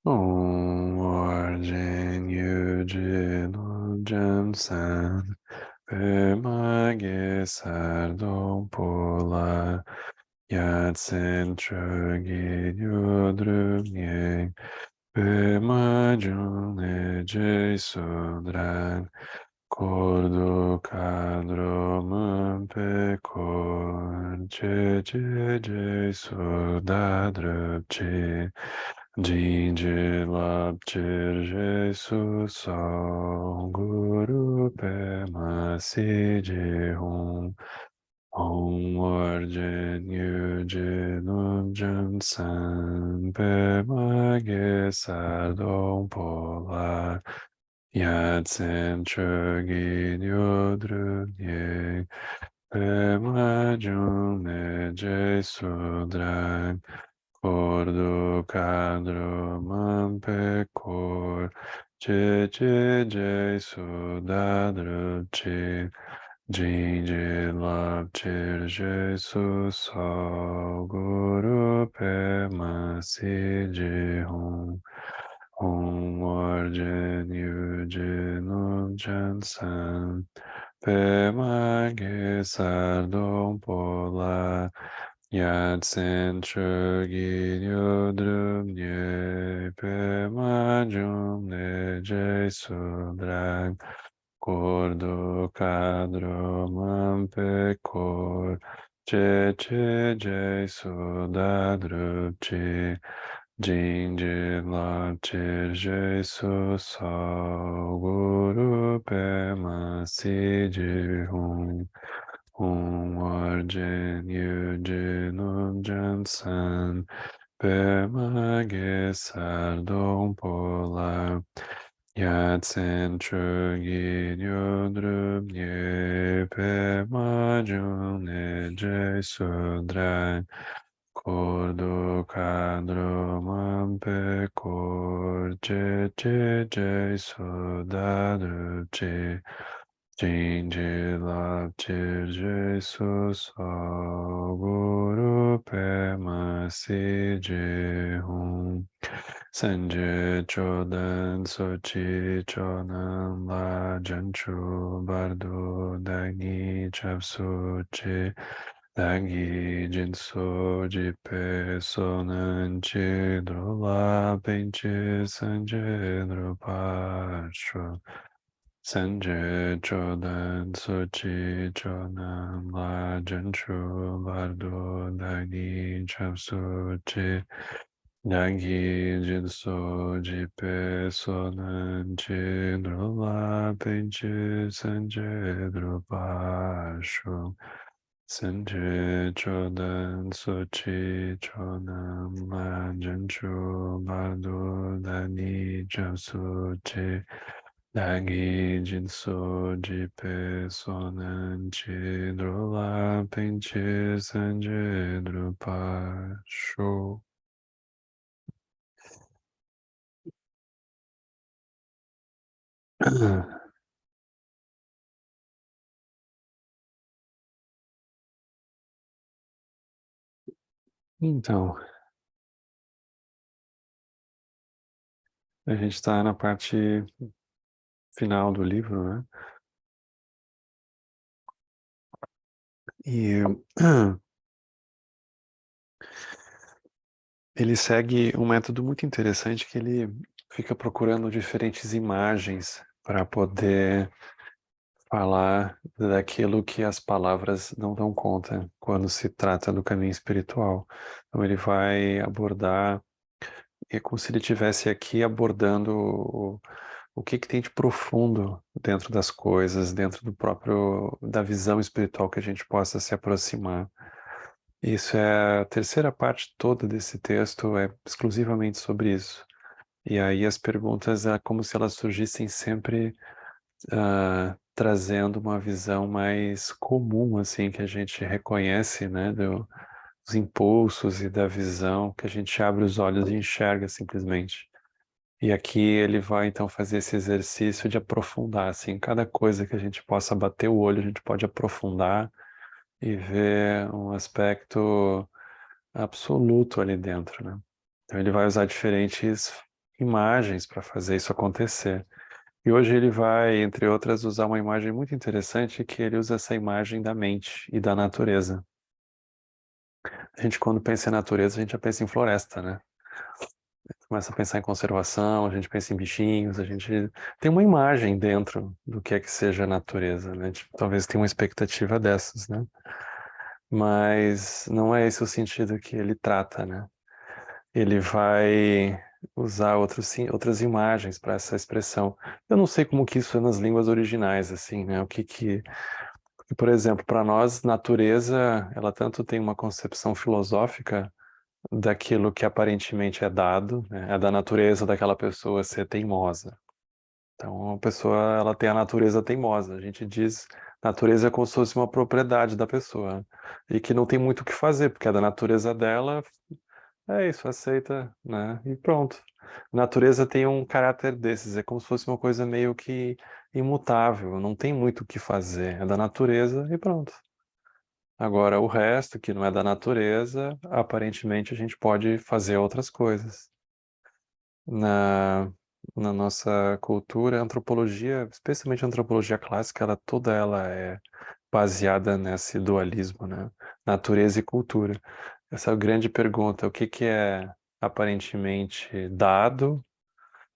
Om Arjen Yujin Ujam San Pema Gesar Dom Pola Yatsen Chogi Yudrum Yang Pema Jun Eje Sudran Kordo Kadro Mumpe Kor Che Che Je Sudadrup Jinji Lapchir Jesus Song Guru Pema Siji Hong Hong Warjen Yujin Ujjan San Pema Gesar Dong Pola Yatsen Chogi Nyodru Nye Pema Jun Neje Sudrang Kordo Kadro Mampe Kor Je Je Je Sudadru Chi Jinji Lapchir Jesus Sa Guru Pema Siji Hong Hong Warjen Yujin Ujjan San Pema Gesar Dong Pola Yatsen Chogi Nyodrum Nye Pema Jum Neje Sudrang Kordo Kadro Mampe Kor Che Che Je Sudadrup Chi Jinji Lapchir Jesus Sa Guru Pema Siji Hong Hong Warjen Yujin Ujjan San Pema Gesar Dong Pola Yatsen Chogi Nyodrum Nye Pema Jun Neje Sudran Kordo Kadro Mampe Kor Che Che Je Sudadrup Chi Jinji Lapchir Jesus Guru Pema Siji Hong Sanje Chodan Sochi Chonan La Janchu Bardo Dagi Chapsuchi Dagi Jinso Jipe Sonan Chidrola Pinchi Sanje Drupasho Sanje Chodan Sochi Chonan La Janchu Bardo Dagi Chapsuchi Dagi Jinso Jipe Sonan Chidrola Pinchi Sanje Drupasho Sanje Chodan Sochi Chonan La Janchu Bardo Dani Japsuchi Dagi Jinso Jipe Sonan Chidrola Pinchi Sanje Drupasho. Então, a gente está na parte final do livro, né? E ele segue um método muito interessante que ele fica procurando diferentes imagens para poder falar daquilo que as palavras não dão conta quando se trata do caminho espiritual. Então ele vai abordar, é como se ele estivesse aqui abordando o que tem de profundo dentro das coisas, dentro do próprio, da visão espiritual que a gente possa se aproximar. Isso é a terceira parte toda desse texto, é exclusivamente sobre isso. E aí as perguntas é como se elas surgissem sempre trazendo uma visão mais comum, assim, que a gente reconhece, né, dos impulsos e da visão, que a gente abre os olhos e enxerga simplesmente. E aqui ele vai então fazer esse exercício de aprofundar, assim, cada coisa que a gente possa bater o olho, a gente pode aprofundar e ver um aspecto absoluto ali dentro, né? Então ele vai usar diferentes imagens para fazer isso acontecer. E hoje ele vai, entre outras, usar uma imagem muito interessante, que ele usa essa imagem da mente e da natureza. A gente, quando pensa em natureza, a gente já pensa em floresta, né? Começa a pensar em conservação, a gente pensa em bichinhos, a gente tem uma imagem dentro do que é que seja a natureza, né? Tipo, talvez tenha uma expectativa dessas, né? Mas não é esse o sentido que ele trata, né? Ele vai usar outras imagens para essa expressão. Eu não sei como que isso é nas línguas originais, assim, né? Por exemplo, para nós, natureza, ela tanto tem uma concepção filosófica daquilo que aparentemente é dado, né? É da natureza daquela pessoa ser teimosa. Então, a pessoa, ela tem a natureza teimosa. A gente diz natureza é como se fosse uma propriedade da pessoa, e que não tem muito o que fazer, porque é da natureza dela, é isso, aceita, né? E pronto. A natureza tem um caráter desses, é como se fosse uma coisa meio que imutável, não tem muito o que fazer, é da natureza e pronto. Agora, o resto, que não é da natureza, aparentemente a gente pode fazer outras coisas. Na, na nossa cultura, a antropologia, especialmente a antropologia clássica, toda ela é baseada nesse dualismo, né? Natureza e cultura. Essa é a grande pergunta, o que que é aparentemente dado,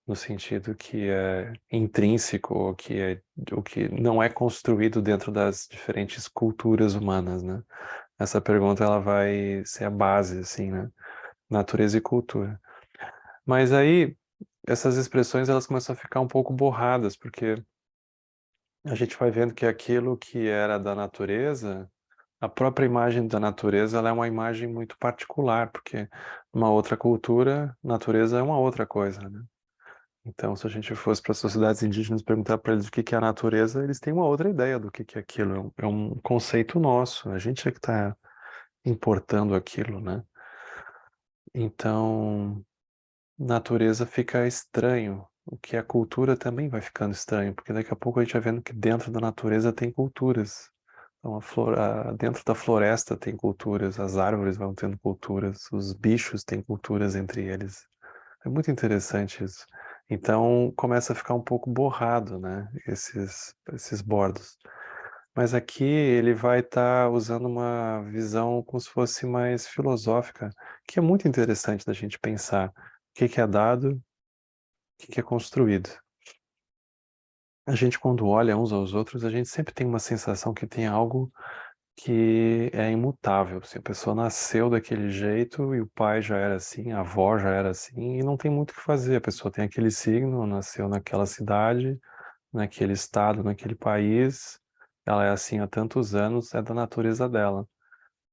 no sentido que é intrínseco, o que não é construído dentro das diferentes culturas humanas, né? Essa pergunta ela vai ser a base, assim, né? Natureza e cultura. Mas aí essas expressões elas começam a ficar um pouco borradas, porque a gente vai vendo que aquilo que era da natureza, a própria imagem da natureza, ela é uma imagem muito particular, porque numa outra cultura, natureza é uma outra coisa, né? Então, se a gente fosse para as sociedades indígenas perguntar para eles o que que é a natureza, eles têm uma outra ideia do que é aquilo. É um conceito nosso. A gente é que está importando aquilo, né? Então, natureza fica estranho, o que a cultura também vai ficando estranho, porque daqui a pouco a gente vai vendo que dentro da natureza tem culturas. Então, dentro da floresta tem culturas, as árvores vão tendo culturas, os bichos têm culturas entre eles. É muito interessante isso. Então começa a ficar um pouco borrado, né? Esses bordos. Mas aqui ele vai estar usando uma visão como se fosse mais filosófica, que é muito interessante da gente pensar o que que é dado, o que que é construído. A gente, quando olha uns aos outros, a gente sempre tem uma sensação que tem algo que é imutável. Se a pessoa nasceu daquele jeito e o pai já era assim, a avó já era assim, e não tem muito o que fazer. A pessoa tem aquele signo, nasceu naquela cidade, naquele estado, naquele país, ela é assim há tantos anos, é da natureza dela.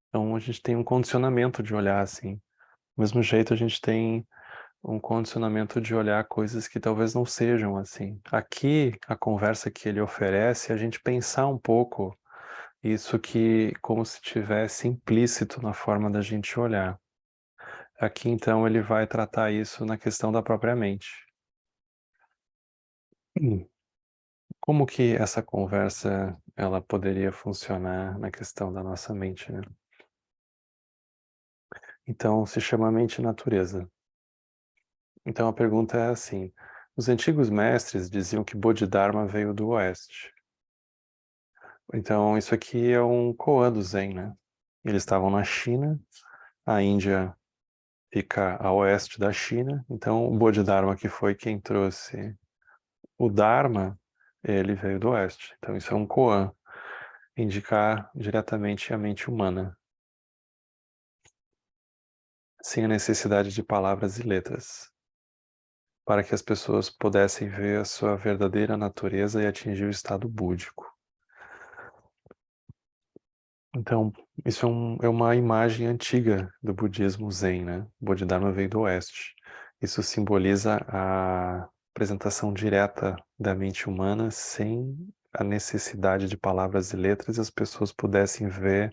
Então a gente tem um condicionamento de olhar assim. Do mesmo jeito a gente tem um condicionamento de olhar coisas que talvez não sejam assim. Aqui, a conversa que ele oferece, é a gente pensar um pouco isso que como se tivesse implícito na forma da gente olhar. Aqui, então, ele vai tratar isso na questão da própria mente. Como que essa conversa ela poderia funcionar na questão da nossa mente, né? Então, se chama mente e natureza. Então, a pergunta é assim: os antigos mestres diziam que Bodhidharma veio do Oeste. Então, isso aqui é um koan do Zen, né? Eles estavam na China, a Índia fica a oeste da China, então o Bodhidharma, que foi quem trouxe o Dharma, ele veio do oeste. Então, isso é um koan, indicar diretamente a mente humana, sem a necessidade de palavras e letras, para que as pessoas pudessem ver a sua verdadeira natureza e atingir o estado búdico. Então, isso é uma imagem antiga do budismo Zen, né? O Bodhidharma veio do oeste. Isso simboliza a apresentação direta da mente humana sem a necessidade de palavras e letras e as pessoas pudessem ver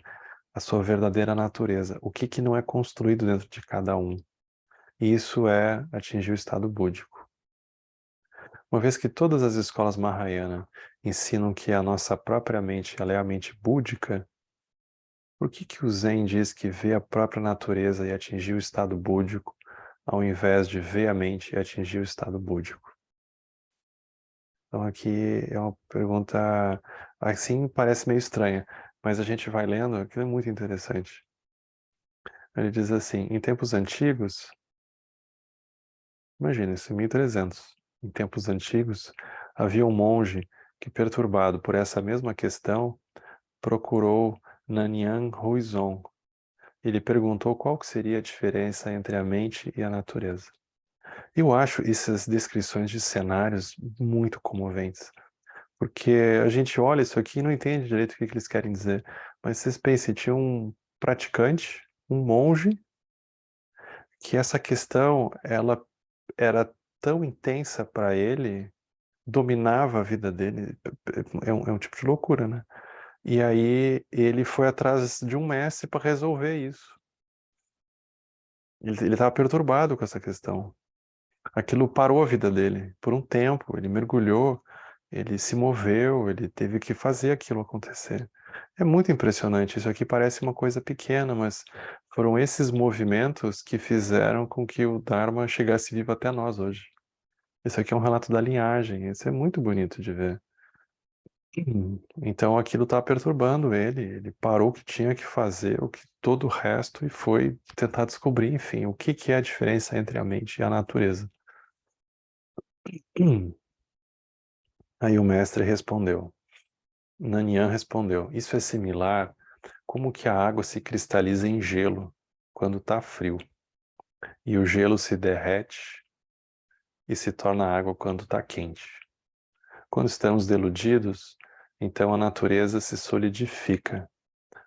a sua verdadeira natureza, o que que não é construído dentro de cada um. E isso é atingir o estado búdico. Uma vez que todas as escolas Mahayana ensinam que a nossa própria mente ela é a mente búdica, por que que o Zen diz que ver a própria natureza e atingir o estado búdico ao invés de ver a mente e atingir o estado búdico? Então aqui é uma pergunta, assim parece meio estranha, mas a gente vai lendo, aquilo é muito interessante. Ele diz assim, em tempos antigos, imagina isso, em 1300, em tempos antigos, havia um monge que, perturbado por essa mesma questão, procurou Nanyang Huizong. Ele perguntou qual que seria a diferença entre a mente e a natureza. Eu acho essas descrições de cenários muito comoventes, porque a gente olha isso aqui e não entende direito o que eles querem dizer. Mas vocês pensem, tinha um praticante, um monge, que essa questão ela era tão intensa para ele, dominava a vida dele. É um tipo de loucura, né? E aí ele foi atrás de um mestre para resolver isso. Ele estava perturbado com essa questão. Aquilo parou a vida dele por um tempo. Ele mergulhou, ele se moveu, ele teve que fazer aquilo acontecer. É muito impressionante. Isso aqui parece uma coisa pequena, mas foram esses movimentos que fizeram com que o Dharma chegasse vivo até nós hoje. Isso aqui é um relato da linhagem. Isso é muito bonito de ver. Então aquilo está perturbando ele. Ele parou o que tinha que fazer, o que todo o resto, e foi tentar descobrir, enfim, o que que é a diferença entre a mente e a natureza. Aí o mestre respondeu. Nanian respondeu: Isso é similar como que a água se cristaliza em gelo quando está frio, e o gelo se derrete e se torna água quando está quente. Quando estamos deludidos, então a natureza se solidifica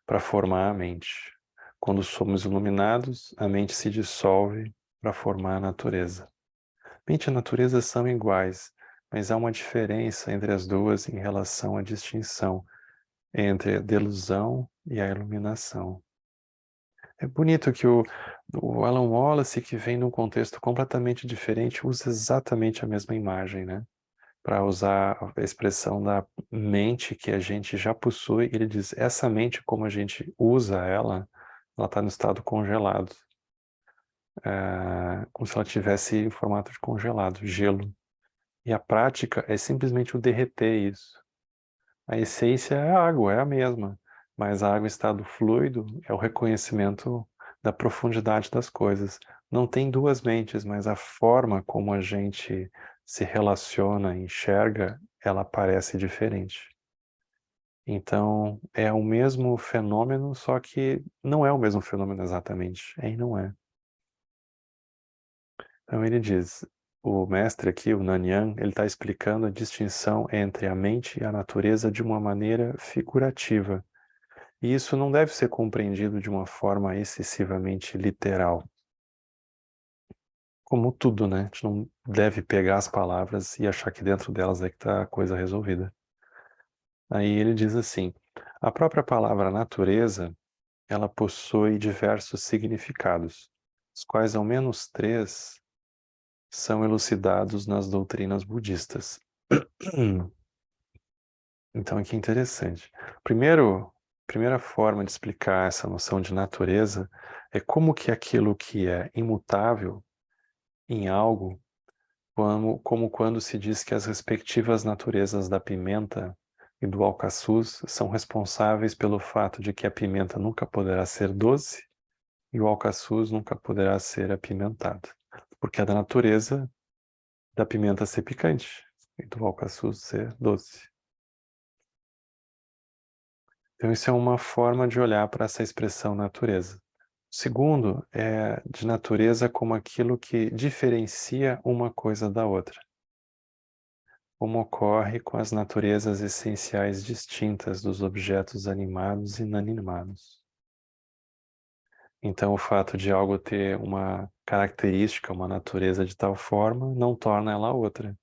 para formar a mente. Quando somos iluminados, a mente se dissolve para formar a natureza. Mente e natureza são iguais, mas há uma diferença entre as duas em relação à distinção entre a delusão e a iluminação. É bonito que o Alan Wallace, que vem num contexto completamente diferente, usa exatamente a mesma imagem, né? Para usar a expressão da mente que a gente já possui, ele diz, essa mente, como a gente usa ela está no estado congelado. Como se ela tivesse em formato de congelado, gelo. E a prática é simplesmente o derreter isso. A essência é a água, é a mesma, mas a água em estado fluido é o reconhecimento da profundidade das coisas. Não tem duas mentes, mas a forma como a gente se relaciona, enxerga, ela parece diferente. Então, é o mesmo fenômeno, só que não é o mesmo fenômeno exatamente. É e não é. Então ele diz, o mestre aqui, o Nanyang, ele está explicando a distinção entre a mente e a natureza de uma maneira figurativa. E isso não deve ser compreendido de uma forma excessivamente literal. Como tudo, né? A gente não deve pegar as palavras e achar que dentro delas é que está a coisa resolvida. Aí ele diz assim, a própria palavra natureza, ela possui diversos significados, os quais ao menos 3 são elucidados nas doutrinas budistas. Então, aqui é interessante. Primeira forma de explicar essa noção de natureza é como que aquilo que é imutável em algo, como quando se diz que as respectivas naturezas da pimenta e do alcaçuz são responsáveis pelo fato de que a pimenta nunca poderá ser doce e o alcaçuz nunca poderá ser apimentado, porque é da natureza da pimenta ser picante e do alcaçuz ser doce. Então, isso é uma forma de olhar para essa expressão natureza. O segundo é de natureza como aquilo que diferencia uma coisa da outra, como ocorre com as naturezas essenciais distintas dos objetos animados e inanimados. Então, o fato de algo ter uma característica, uma natureza de tal forma, não torna ela outra.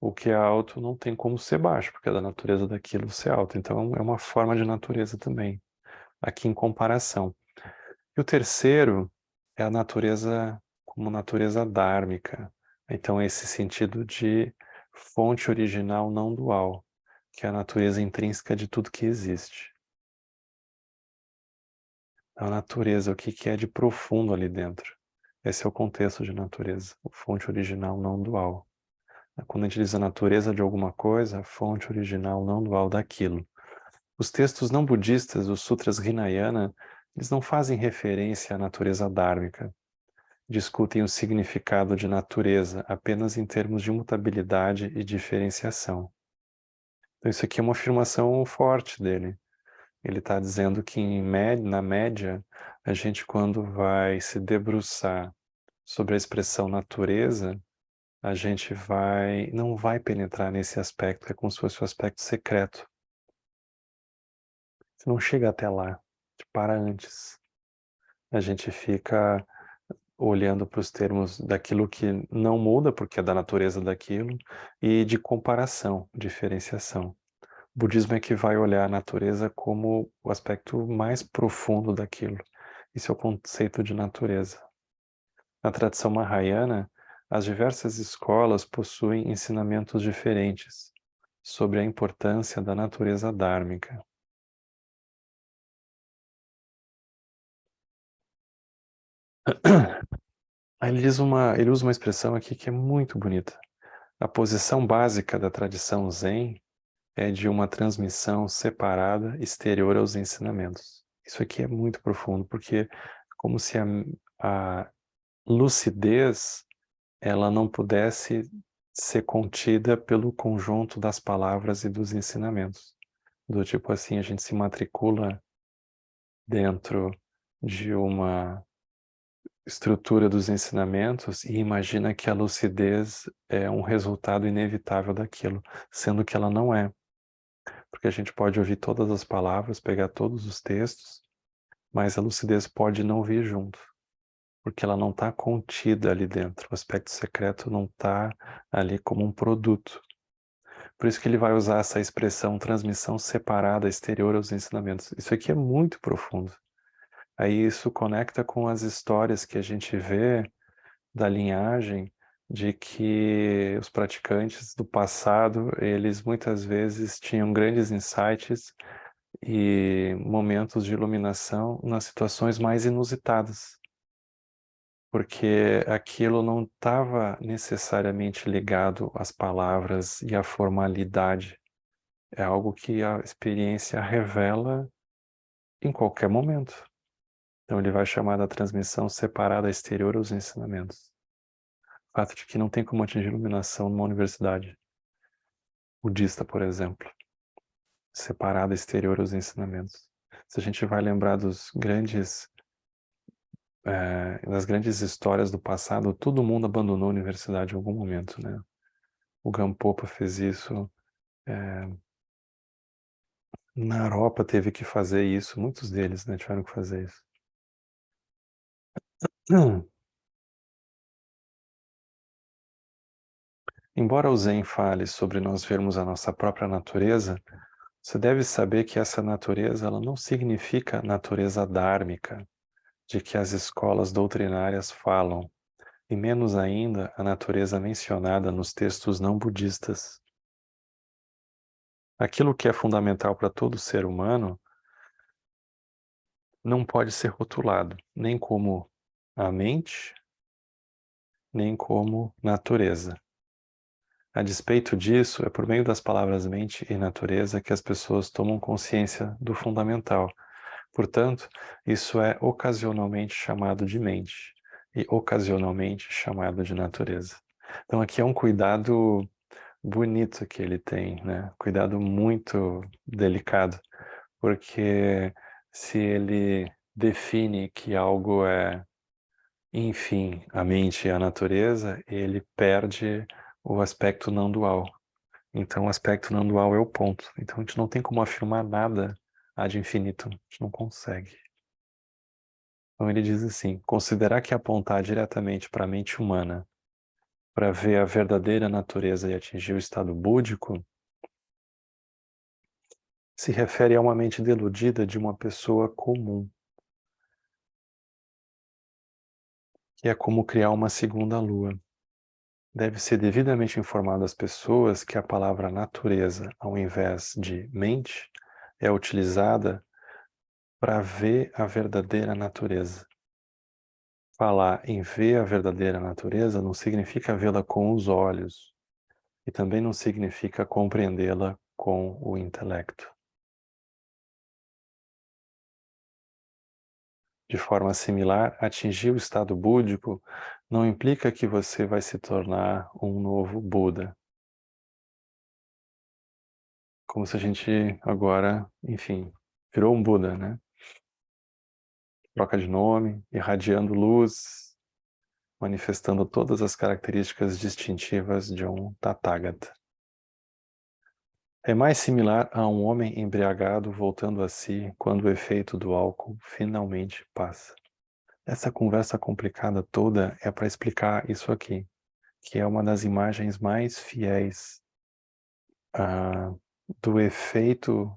O que é alto não tem como ser baixo, porque é da natureza daquilo ser alto. Então, é uma forma de natureza também, aqui em comparação. E o terceiro é a natureza como natureza dármica. Então, esse sentido de fonte original não dual, que é a natureza intrínseca de tudo que existe. A natureza, o que é de profundo ali dentro. Esse é o contexto de natureza, a fonte original não dual. Quando a gente diz a natureza de alguma coisa, a fonte original não dual daquilo. Os textos não budistas, os Sutras Hinayana, eles não fazem referência à natureza dármica. Discutem o significado de natureza apenas em termos de mutabilidade e diferenciação. Então isso aqui é uma afirmação forte dele. Ele está dizendo que na média, a gente quando vai se debruçar sobre a expressão natureza, a gente não vai penetrar nesse aspecto, é como se fosse o aspecto secreto. Você não chega até lá, te para antes. A gente fica olhando para os termos daquilo que não muda, porque é da natureza daquilo, e de comparação, diferenciação. O budismo é que vai olhar a natureza como o aspecto mais profundo daquilo. Isso é o conceito de natureza. Na tradição Mahayana, as diversas escolas possuem ensinamentos diferentes sobre a importância da natureza dármica. Aí ele usa uma expressão aqui que é muito bonita. A posição básica da tradição Zen é de uma transmissão separada exterior aos ensinamentos. Isso aqui é muito profundo, porque é como se a lucidez ela não pudesse ser contida pelo conjunto das palavras e dos ensinamentos. Do tipo assim, a gente se matricula dentro de uma estrutura dos ensinamentos e imagina que a lucidez é um resultado inevitável daquilo, sendo que ela não é. Porque a gente pode ouvir todas as palavras, pegar todos os textos, mas a lucidez pode não vir junto, porque ela não está contida ali dentro. O aspecto secreto não está ali como um produto. Por isso que ele vai usar essa expressão transmissão separada exterior aos ensinamentos. Isso aqui é muito profundo. Aí isso conecta com as histórias que a gente vê da linhagem de que os praticantes do passado, eles muitas vezes tinham grandes insights e momentos de iluminação nas situações mais inusitadas, porque aquilo não estava necessariamente ligado às palavras e à formalidade. É algo que a experiência revela em qualquer momento. Então ele vai chamar da transmissão separada exterior aos ensinamentos. O fato de que não tem como atingir iluminação numa universidade budista, por exemplo, separada exterior aos ensinamentos. Se a gente vai lembrar das grandes histórias do passado, todo mundo abandonou a universidade em algum momento, né? O Gampopa fez isso, Naropa teve que fazer isso, muitos deles, né, tiveram que fazer isso. Embora o Zen fale sobre nós vermos a nossa própria natureza, você deve saber que essa natureza ela não significa natureza dármica, de que as escolas doutrinárias falam, e menos ainda a natureza mencionada nos textos não budistas. Aquilo que é fundamental para todo ser humano não pode ser rotulado, nem como a mente, nem como natureza. A despeito disso, é por meio das palavras mente e natureza que as pessoas tomam consciência do fundamental. Portanto, isso é ocasionalmente chamado de mente e ocasionalmente chamado de natureza. Então aqui é um cuidado bonito que ele tem, né? Cuidado muito delicado, porque se ele define que algo é, enfim, a mente e a natureza, ele perde o aspecto não dual. Então o aspecto não dual é o ponto. Então a gente não tem como afirmar nada ad infinitum, a gente não consegue. Então ele diz assim, considerar que apontar diretamente para a mente humana para ver a verdadeira natureza e atingir o estado búdico se refere a uma mente deludida de uma pessoa comum, que é como criar uma segunda lua. Deve ser devidamente informado às pessoas que a palavra natureza, ao invés de mente, é utilizada para ver a verdadeira natureza. falar em ver a verdadeira natureza não significa vê-la com os olhos e também não significa compreendê-la com o intelecto. De forma similar, atingir o estado búdico não implica que você vai se tornar um novo Buda. Como se a gente agora, enfim, virou um Buda, né? Troca de nome, irradiando luz, manifestando todas as características distintivas de um Tathagata. É mais similar a um homem embriagado voltando a si quando o efeito do álcool finalmente passa. Essa conversa complicada toda é para explicar isso aqui, que é uma das imagens mais fiéis do efeito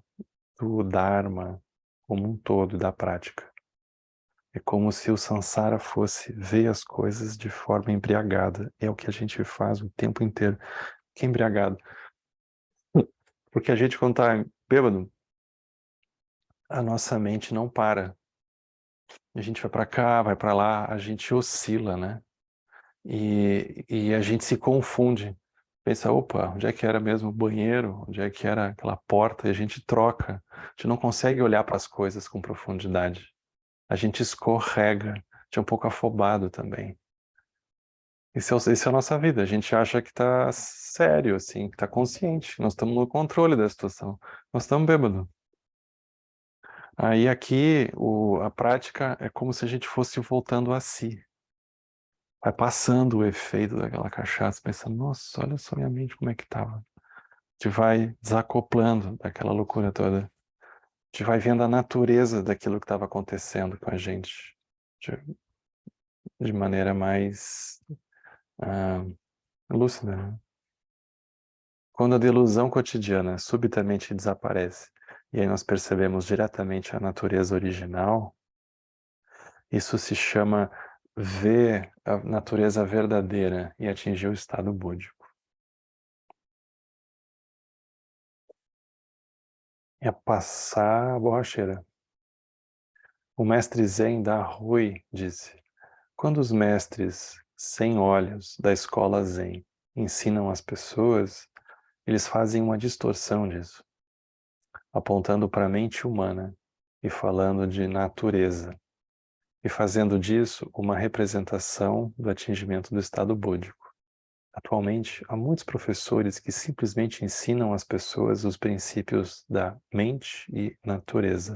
do Dharma como um todo, da prática. É como se o samsara fosse ver as coisas de forma embriagada. É o que a gente faz o tempo inteiro. Que é embriagado? Porque a gente, quando está bêbado, a nossa mente não para. A gente vai para cá, vai para lá, a gente oscila, né? E a gente se confunde. Pensa, opa, onde é que era mesmo o banheiro? Onde é que era aquela porta? E a gente troca. A gente não consegue olhar para as coisas com profundidade. A gente escorrega. A gente é um pouco afobado também. Isso é a nossa vida. A gente acha que está sério, assim, que está consciente. Nós estamos no controle da situação. Nós estamos bêbados. Aí aqui a prática é como se a gente fosse voltando a si. Vai passando o efeito daquela cachaça, pensando, nossa, olha só minha mente como é que estava. A gente vai desacoplando daquela loucura toda. A gente vai vendo a natureza daquilo que estava acontecendo com a gente de maneira mais lúcida, né? Quando a delusão cotidiana subitamente desaparece e aí nós percebemos diretamente a natureza original, isso se chama ver a natureza verdadeira e atingir o estado búdico. É passar a borracheira. O mestre Zen da Rui disse: quando os mestres sem olhos da escola Zen ensinam as pessoas, eles fazem uma distorção disso, apontando para a mente humana e falando de natureza, e fazendo disso uma representação do atingimento do estado búdico. Atualmente, há muitos professores que simplesmente ensinam às pessoas os princípios da mente e natureza,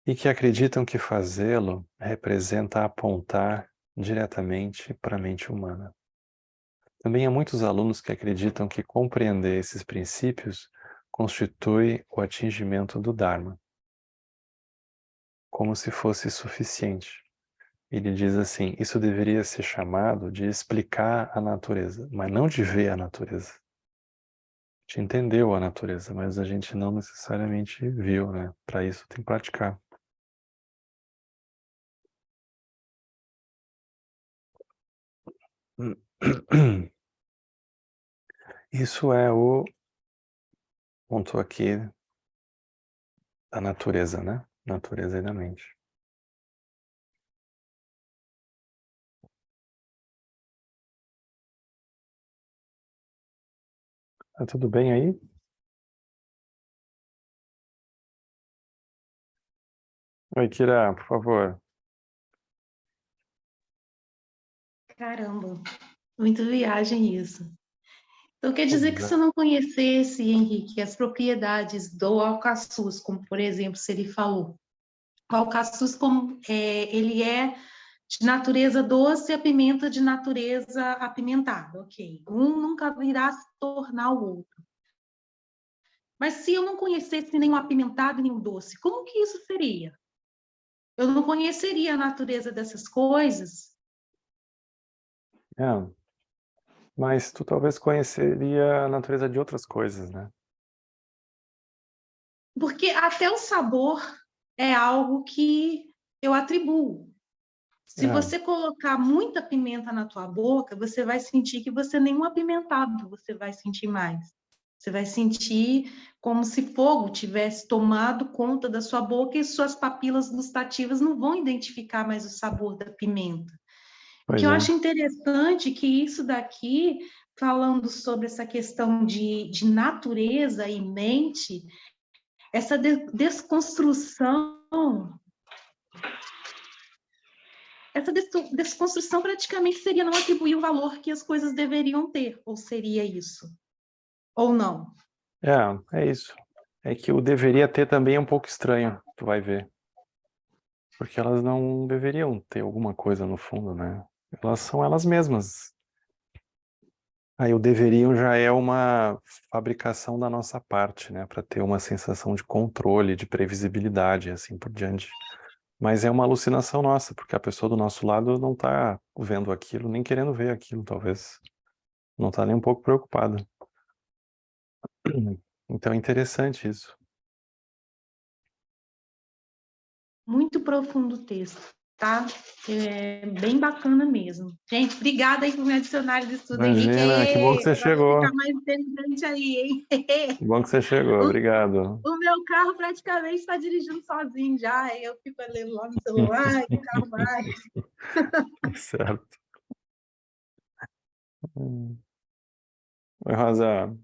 e que acreditam que fazê-lo representa apontar diretamente para a mente humana. Também há muitos alunos que acreditam que compreender esses princípios constitui o atingimento do Dharma, como se fosse suficiente. Ele diz assim, isso deveria ser chamado de explicar a natureza, mas não de ver a natureza. A gente entendeu a natureza, mas a gente não necessariamente viu, né? Para isso tem que praticar. Isso é o ponto aqui da natureza, né? Natureza e da mente. Tá tudo bem aí? Oi, Kira, por favor. Caramba, muito viagem isso. Então quer dizer que Pois se é. eu não conhecesse, Henrique, as propriedades do alcaçuz, como por exemplo, se ele falou, o alcaçuz ele é de natureza doce e a pimenta de natureza apimentada, ok. Um nunca virá se tornar o outro. Mas se eu não conhecesse nem o apimentado nem o doce, como que isso seria? Eu não conheceria a natureza dessas coisas. É, mas tu talvez conheceria a natureza de outras coisas, né? Porque até o sabor é algo que eu atribuo. Se É, você colocar muita pimenta na tua boca, você vai sentir que você nem um apimentado você vai sentir mais. Você vai sentir como se fogo tivesse tomado conta da sua boca e suas papilas gustativas não vão identificar mais o sabor da pimenta. O que Pois eu é. acho interessante é que isso daqui, falando sobre essa questão de natureza e mente, essa desconstrução, desconstrução praticamente seria não atribuir o valor que as coisas deveriam ter, ou seria isso? Ou não? É isso. É que o deveria ter também é um pouco estranho, tu vai ver. Porque elas não deveriam ter alguma coisa no fundo, né? Elas são elas mesmas. Aí o deveriam já é uma fabricação da nossa parte, né? Para ter uma sensação de controle, de previsibilidade, e assim por diante. Mas é uma alucinação nossa, porque a pessoa do nosso lado não está vendo aquilo, nem querendo ver aquilo, talvez. Não está nem um pouco preocupada. Então é interessante isso. Muito profundo o texto, tá? É bem bacana mesmo. Gente, obrigada aí por me adicionar de estudo, Henrique. Imagina, que bom que você Agora vai ficar chegou. mais interessante aí, hein? Que bom que você chegou, obrigado. O meu carro praticamente está dirigindo sozinho já, aí eu fico lendo lá no celular e o carro vai. Certo. Oi, Rosa.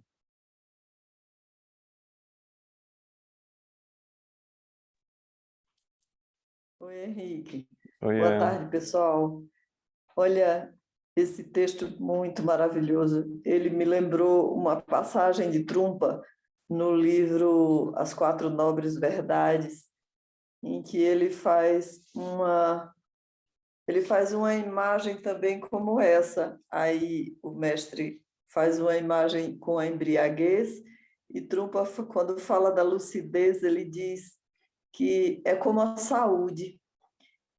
Oi, Henrique. Oi, Boa tarde, pessoal. Olha, esse texto muito maravilhoso. Ele me lembrou uma passagem de Trumpa no livro As Quatro Nobres Verdades, em que ele faz uma imagem também como essa. Aí o mestre faz uma imagem com a embriaguez e Trumpa, quando fala da lucidez, ele diz que é como a saúde.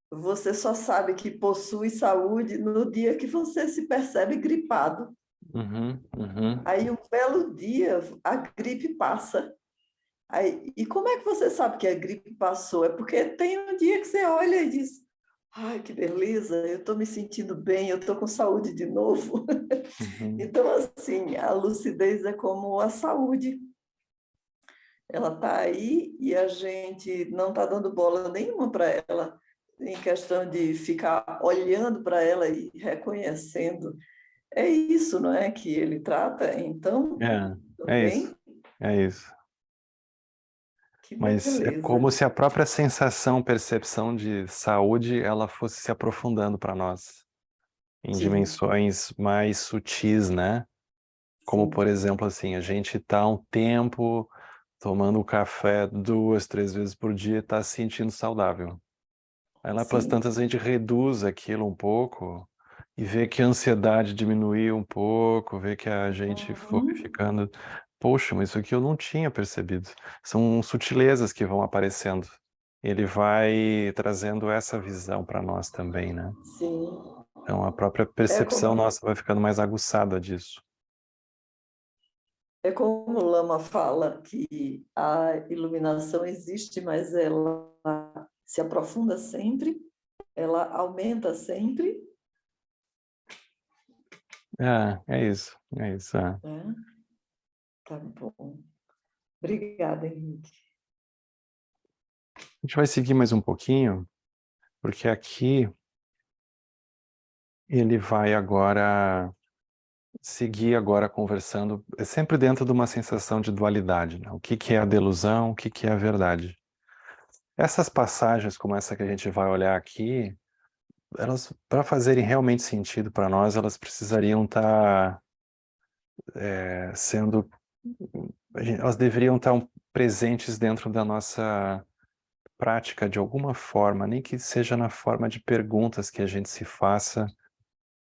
Você só sabe que possui saúde no dia que você se percebe gripado. Uhum. Aí, um belo dia, a gripe passa. Aí, e como é que você sabe que a gripe passou? É porque tem um dia que você olha e diz: ai, que beleza, eu estou me sentindo bem, eu estou com saúde de novo. Uhum. Então, assim, a lucidez é como a saúde. Ela está aí e a gente não está dando bola nenhuma para ela, em questão de ficar olhando para ela e reconhecendo. É isso, não é, que ele trata, então, É isso, também, é isso. que Mas é beleza. como se a própria sensação, percepção de saúde, ela fosse se aprofundando para nós, em Sim, dimensões mais sutis, né? Como, por sim, exemplo, assim, a gente está um tempo tomando café 2, 3 vezes por dia e está se sentindo saudável. Aí lá pelas sim. tantas a gente reduz aquilo um pouco e vê que a ansiedade diminuiu um pouco, vê que a gente foi Uhum. ficando, poxa, mas isso aqui eu não tinha percebido. São sutilezas que vão aparecendo. Ele vai trazendo essa visão para nós também, né? Sim. Então a própria É percepção como, nossa vai ficando mais aguçada disso. é como o Lama fala que a iluminação existe, mas ela se aprofunda sempre, ela aumenta sempre, É isso, é isso. É. né? Tá bom. Obrigada, Henrique. A gente vai seguir mais um pouquinho, porque aqui ele vai agora seguir agora conversando, é sempre dentro de uma sensação de dualidade, né? O que que é a delusão, o que que é a verdade. Essas passagens, como essa que a gente vai olhar aqui, elas, para fazerem realmente sentido para nós, elas precisariam estar sendo, elas deveriam estar presentes dentro da nossa prática de alguma forma, nem que seja na forma de perguntas que a gente se faça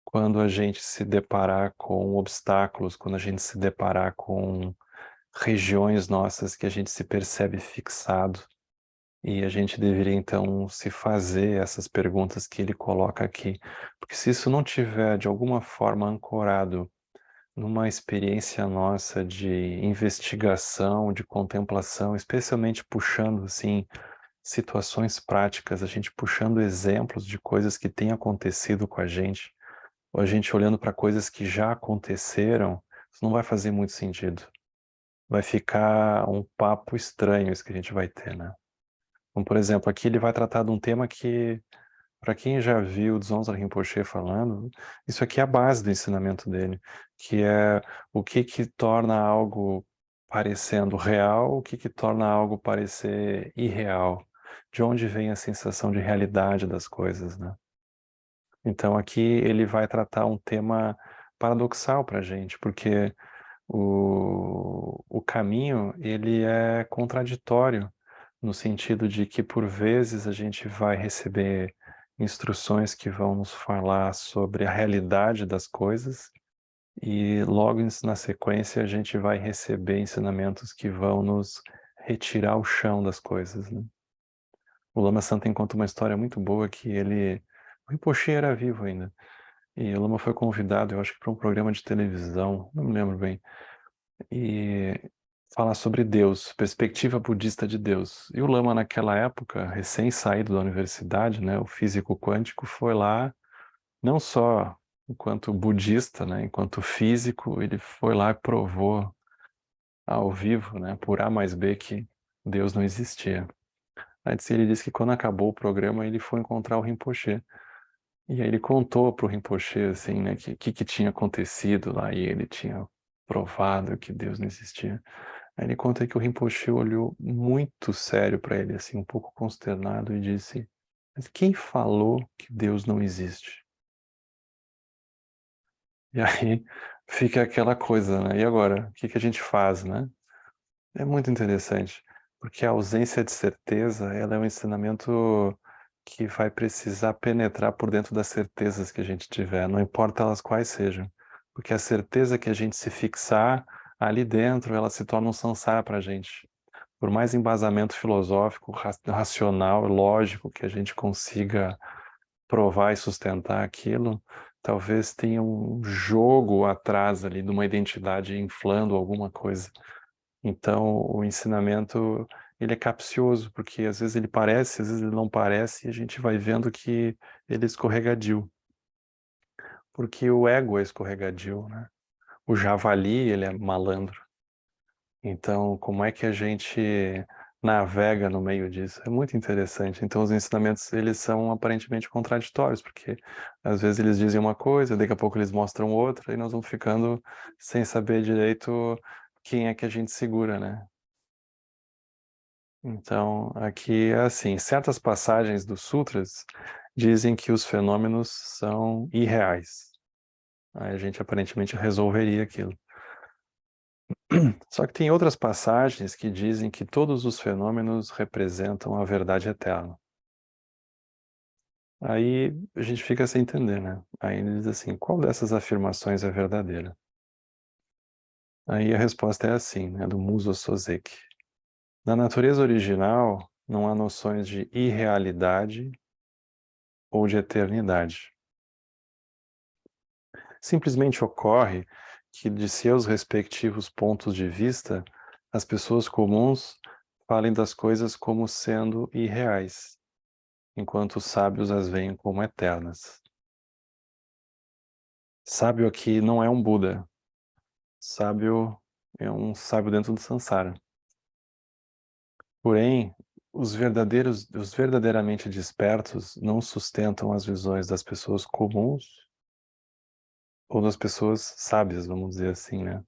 quando a gente se deparar com obstáculos, quando a gente se deparar com regiões nossas que a gente se percebe fixado. E a gente deveria então se fazer essas perguntas que ele coloca aqui. Porque se isso não tiver de alguma forma ancorado numa experiência nossa de investigação, de contemplação, especialmente puxando assim situações práticas, a gente puxando exemplos de coisas que têm acontecido com a gente, ou a gente olhando para coisas que já aconteceram, isso não vai fazer muito sentido. vai ficar um papo estranho isso que a gente vai ter, né? Então, por exemplo, aqui ele vai tratar de um tema que, para quem já viu o Dzongzar Rinpoche falando, isso aqui é a base do ensinamento dele, que é o que que torna algo parecendo real, o que que torna algo parecer irreal, de onde vem a sensação de realidade das coisas, né? Então aqui ele vai tratar um tema paradoxal para a gente, porque o caminho ele é contraditório, no sentido de que por vezes a gente vai receber instruções que vão nos falar sobre a realidade das coisas e logo na sequência a gente vai receber ensinamentos que vão nos retirar o chão das coisas, né? O Lama Santen conta uma história muito boa que o Rinpoche era vivo ainda, e o Lama foi convidado, eu acho que para um programa de televisão, não me lembro bem, e falar sobre Deus, perspectiva budista de Deus. E o Lama, naquela época, recém-saído da universidade, né, o físico quântico, foi lá, não só enquanto budista, né, enquanto físico, ele foi lá e provou ao vivo, né, por A mais B, que Deus não existia. Antes ele disse que quando acabou o programa, ele foi encontrar o Rinpoche. E aí ele contou para o Rinpoche, assim, né, que tinha acontecido lá, e ele tinha provado que Deus não existia. Aí ele conta que o Rinpoche olhou muito sério para ele, assim, um pouco consternado, e disse: mas quem falou que Deus não existe? E aí fica aquela coisa, né? E agora? O que que a gente faz, né? É muito interessante, porque a ausência de certeza, ela é um ensinamento que vai precisar penetrar por dentro das certezas que a gente tiver, não importa elas quais sejam, porque a certeza que a gente se fixar ali dentro, ela se torna um samsara para a gente. Por mais embasamento filosófico, racional, lógico que a gente consiga provar e sustentar aquilo, talvez tenha um jogo atrás ali de uma identidade inflando alguma coisa. Então, o ensinamento, ele é capcioso, porque às vezes ele parece, às vezes ele não parece, e a gente vai vendo que ele é escorregadio. Porque o ego é escorregadio, né? O javali, ele é malandro. Então, como é que a gente navega no meio disso? É muito interessante. Então, os ensinamentos, eles são aparentemente contraditórios, porque às vezes eles dizem uma coisa, daqui a pouco eles mostram outra, e nós vamos ficando sem saber direito quem é que a gente segura, né? Então, aqui é assim, certas passagens dos sutras dizem que os fenômenos são irreais. Aí a gente aparentemente resolveria aquilo. Só que tem outras passagens que dizem que todos os fenômenos representam a verdade eterna. Aí a gente fica sem entender, né? Aí ele diz assim, qual dessas afirmações é verdadeira? Aí a resposta é assim, né, do Muso Soseki. Na natureza original, não há noções de irrealidade ou de eternidade. Simplesmente ocorre que, de seus respectivos pontos de vista, as pessoas comuns falem das coisas como sendo irreais, enquanto os sábios as veem como eternas. Sábio aqui não é um Buda. Sábio é um sábio dentro do samsara. Porém, os verdadeiramente despertos não sustentam as visões das pessoas comuns ou das pessoas sábias, vamos dizer assim, né?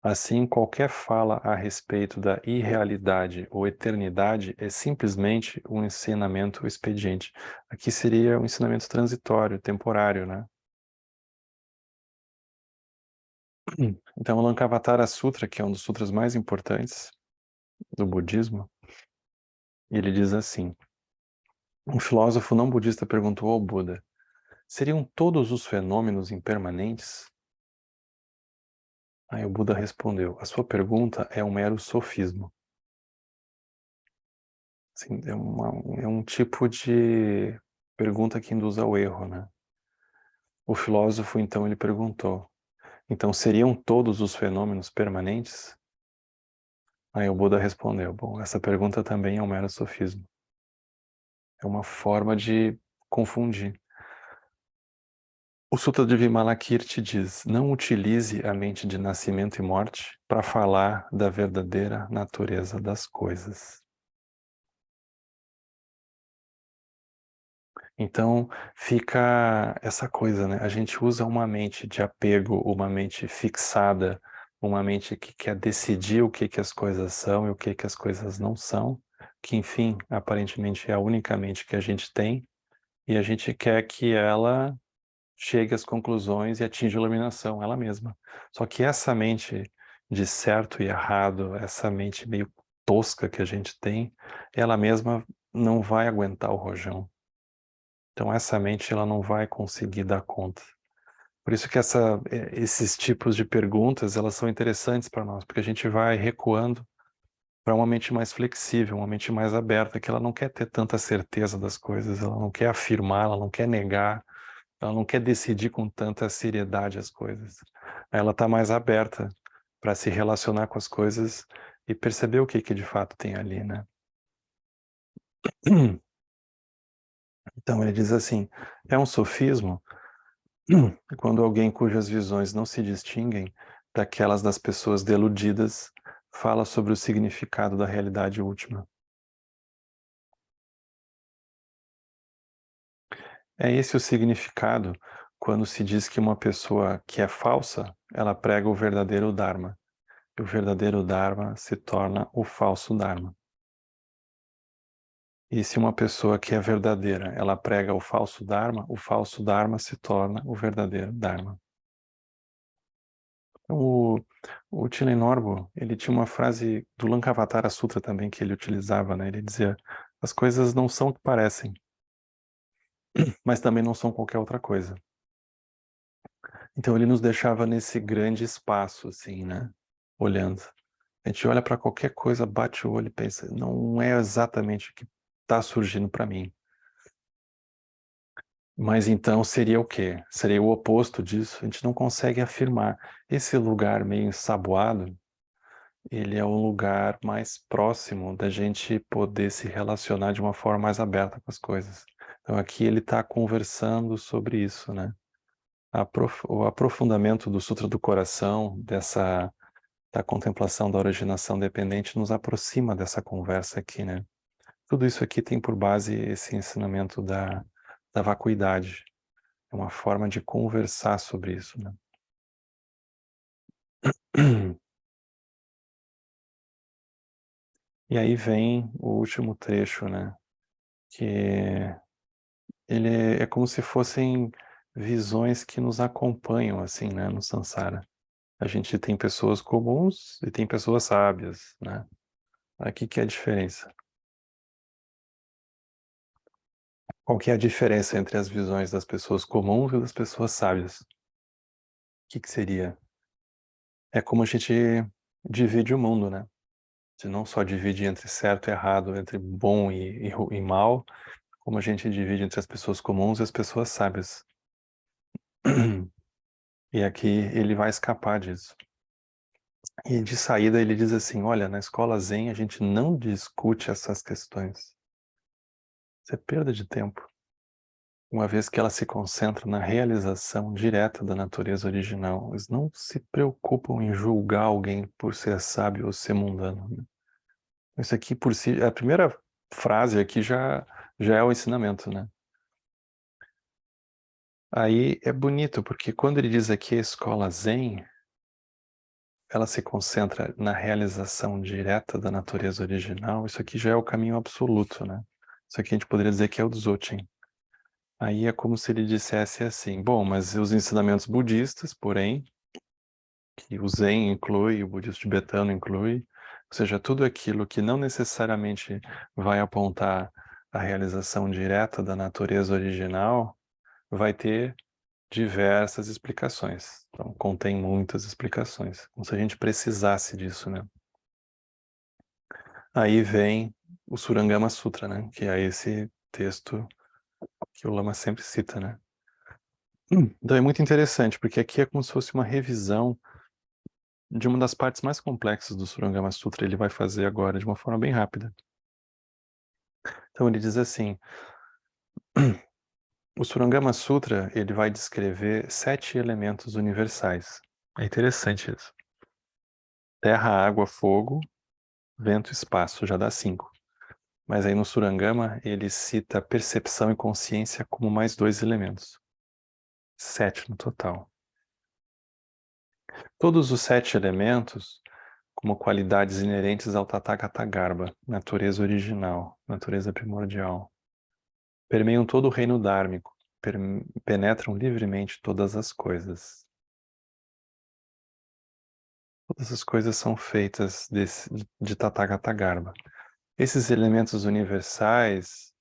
Assim, qualquer fala a respeito da irrealidade ou eternidade é simplesmente um ensinamento expediente. Aqui seria um ensinamento transitório, temporário, né? Então, o Lankavatara Sutra, que é um dos sutras mais importantes do budismo, ele diz assim: um filósofo não budista perguntou ao Buda: seriam todos os fenômenos impermanentes? Aí o Buda respondeu: a sua pergunta é um mero sofismo. Assim, é um tipo de pergunta que induz ao erro, né? O filósofo, então, ele perguntou: então seriam todos os fenômenos permanentes? Aí o Buda respondeu: bom, essa pergunta também é um mero sofismo. É uma forma de confundir. O Sutra de Vimalakirti diz: não utilize a mente de nascimento e morte para falar da verdadeira natureza das coisas. Então, fica essa coisa, né? A gente usa uma mente de apego, uma mente fixada, uma mente que quer decidir o que as coisas são e o que as coisas não são, que, enfim, aparentemente é a única mente que a gente tem, e a gente quer que ela chegue às conclusões e atinja a iluminação, ela mesma. Só que essa mente de certo e errado, essa mente meio tosca que a gente tem, ela mesma não vai aguentar o rojão. Então essa mente ela não vai conseguir dar conta. Por isso que esses tipos de perguntas elas são interessantes para nós, porque a gente vai recuando para uma mente mais flexível, uma mente mais aberta, que ela não quer ter tanta certeza das coisas, ela não quer afirmar, ela não quer negar, ela não quer decidir com tanta seriedade as coisas. Ela está mais aberta para se relacionar com as coisas e perceber o que de fato tem ali, né? Então ele diz assim, é um sofismo quando alguém cujas visões não se distinguem daquelas das pessoas deludidas fala sobre o significado da realidade última. É esse o significado quando se diz que uma pessoa que é falsa, ela prega o verdadeiro Dharma. E o verdadeiro Dharma se torna o falso Dharma. E se uma pessoa que é verdadeira, ela prega o falso Dharma se torna o verdadeiro Dharma. O Chilen Norbo, ele tinha uma frase do Lankavatara Sutra também que ele utilizava, né? Ele dizia, as coisas não são o que parecem, mas também não são qualquer outra coisa. Então ele nos deixava nesse grande espaço, assim, né? Olhando. A gente olha para qualquer coisa, bate o olho e pensa, não é exatamente o que está surgindo para mim. Mas então seria o quê? Seria o oposto disso? A gente não consegue afirmar. Esse lugar meio ensaboado, ele é um lugar mais próximo da gente poder se relacionar de uma forma mais aberta com as coisas. Então aqui ele está conversando sobre isso, né? O aprofundamento do Sutra do Coração, da contemplação da originação dependente, nos aproxima dessa conversa aqui, né? Tudo isso aqui tem por base esse ensinamento da vacuidade. É uma forma de conversar sobre isso, né? E aí vem o último trecho, né? Que ele é como se fossem visões que nos acompanham, assim, né? No Sansara. A gente tem pessoas comuns e tem pessoas sábias, né? Aqui que é a diferença. Qual que é a diferença entre as visões das pessoas comuns e das pessoas sábias? O que seria? É como a gente divide o mundo, né? A gente não só divide entre certo e errado, entre bom e mal, como a gente divide entre as pessoas comuns e as pessoas sábias. E aqui ele vai escapar disso. E de saída ele diz assim, olha, na escola Zen a gente não discute essas questões. Isso é perda de tempo. Uma vez que ela se concentra na realização direta da natureza original, eles não se preocupam em julgar alguém por ser sábio ou ser mundano, né? Isso aqui por si, a primeira frase aqui já é o ensinamento, né? Aí é bonito, porque quando ele diz aqui a escola Zen, ela se concentra na realização direta da natureza original, isso aqui já é o caminho absoluto, né? Isso aqui a gente poderia dizer que é o Dzogchen. Aí é como se ele dissesse assim, bom, mas os ensinamentos budistas, porém, que o Zen inclui, o budismo tibetano inclui, ou seja, tudo aquilo que não necessariamente vai apontar a realização direta da natureza original, vai ter diversas explicações. Então, contém muitas explicações, como se a gente precisasse disso, né? Aí vem o Surangama Sutra, né? Que é esse texto que o Lama sempre cita, né? Então é muito interessante, porque aqui é como se fosse uma revisão de uma das partes mais complexas do Surangama Sutra. Ele vai fazer agora de uma forma bem rápida. Então ele diz assim, O Surangama Sutra, ele vai descrever 7 elementos universais. É interessante isso. Terra, água, fogo, vento, espaço, já dá 5. Mas aí no Surangama, ele cita percepção e consciência como mais 2 elementos. 7 no total. Todos os 7 elementos, como qualidades inerentes ao Tathagata Garbha, natureza original, natureza primordial, permeiam todo o reino dármico, penetram livremente todas as coisas. Todas as coisas são feitas de Tathagata Garbha. Esses elementos universais,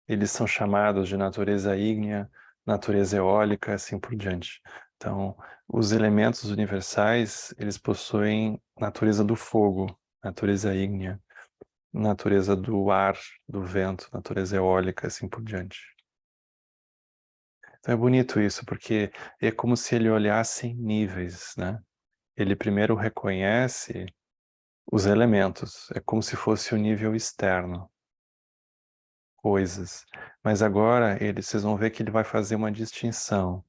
eles são chamados de natureza ígnea, natureza eólica, assim por diante. Então, os elementos universais, eles possuem natureza do fogo, natureza ígnea, natureza do ar, do vento, natureza eólica, assim por diante. Então é bonito isso, porque é como se ele olhasse em níveis, né? Ele primeiro reconhece os elementos, é como se fosse o nível externo, coisas. Mas agora vocês vão ver que ele vai fazer uma distinção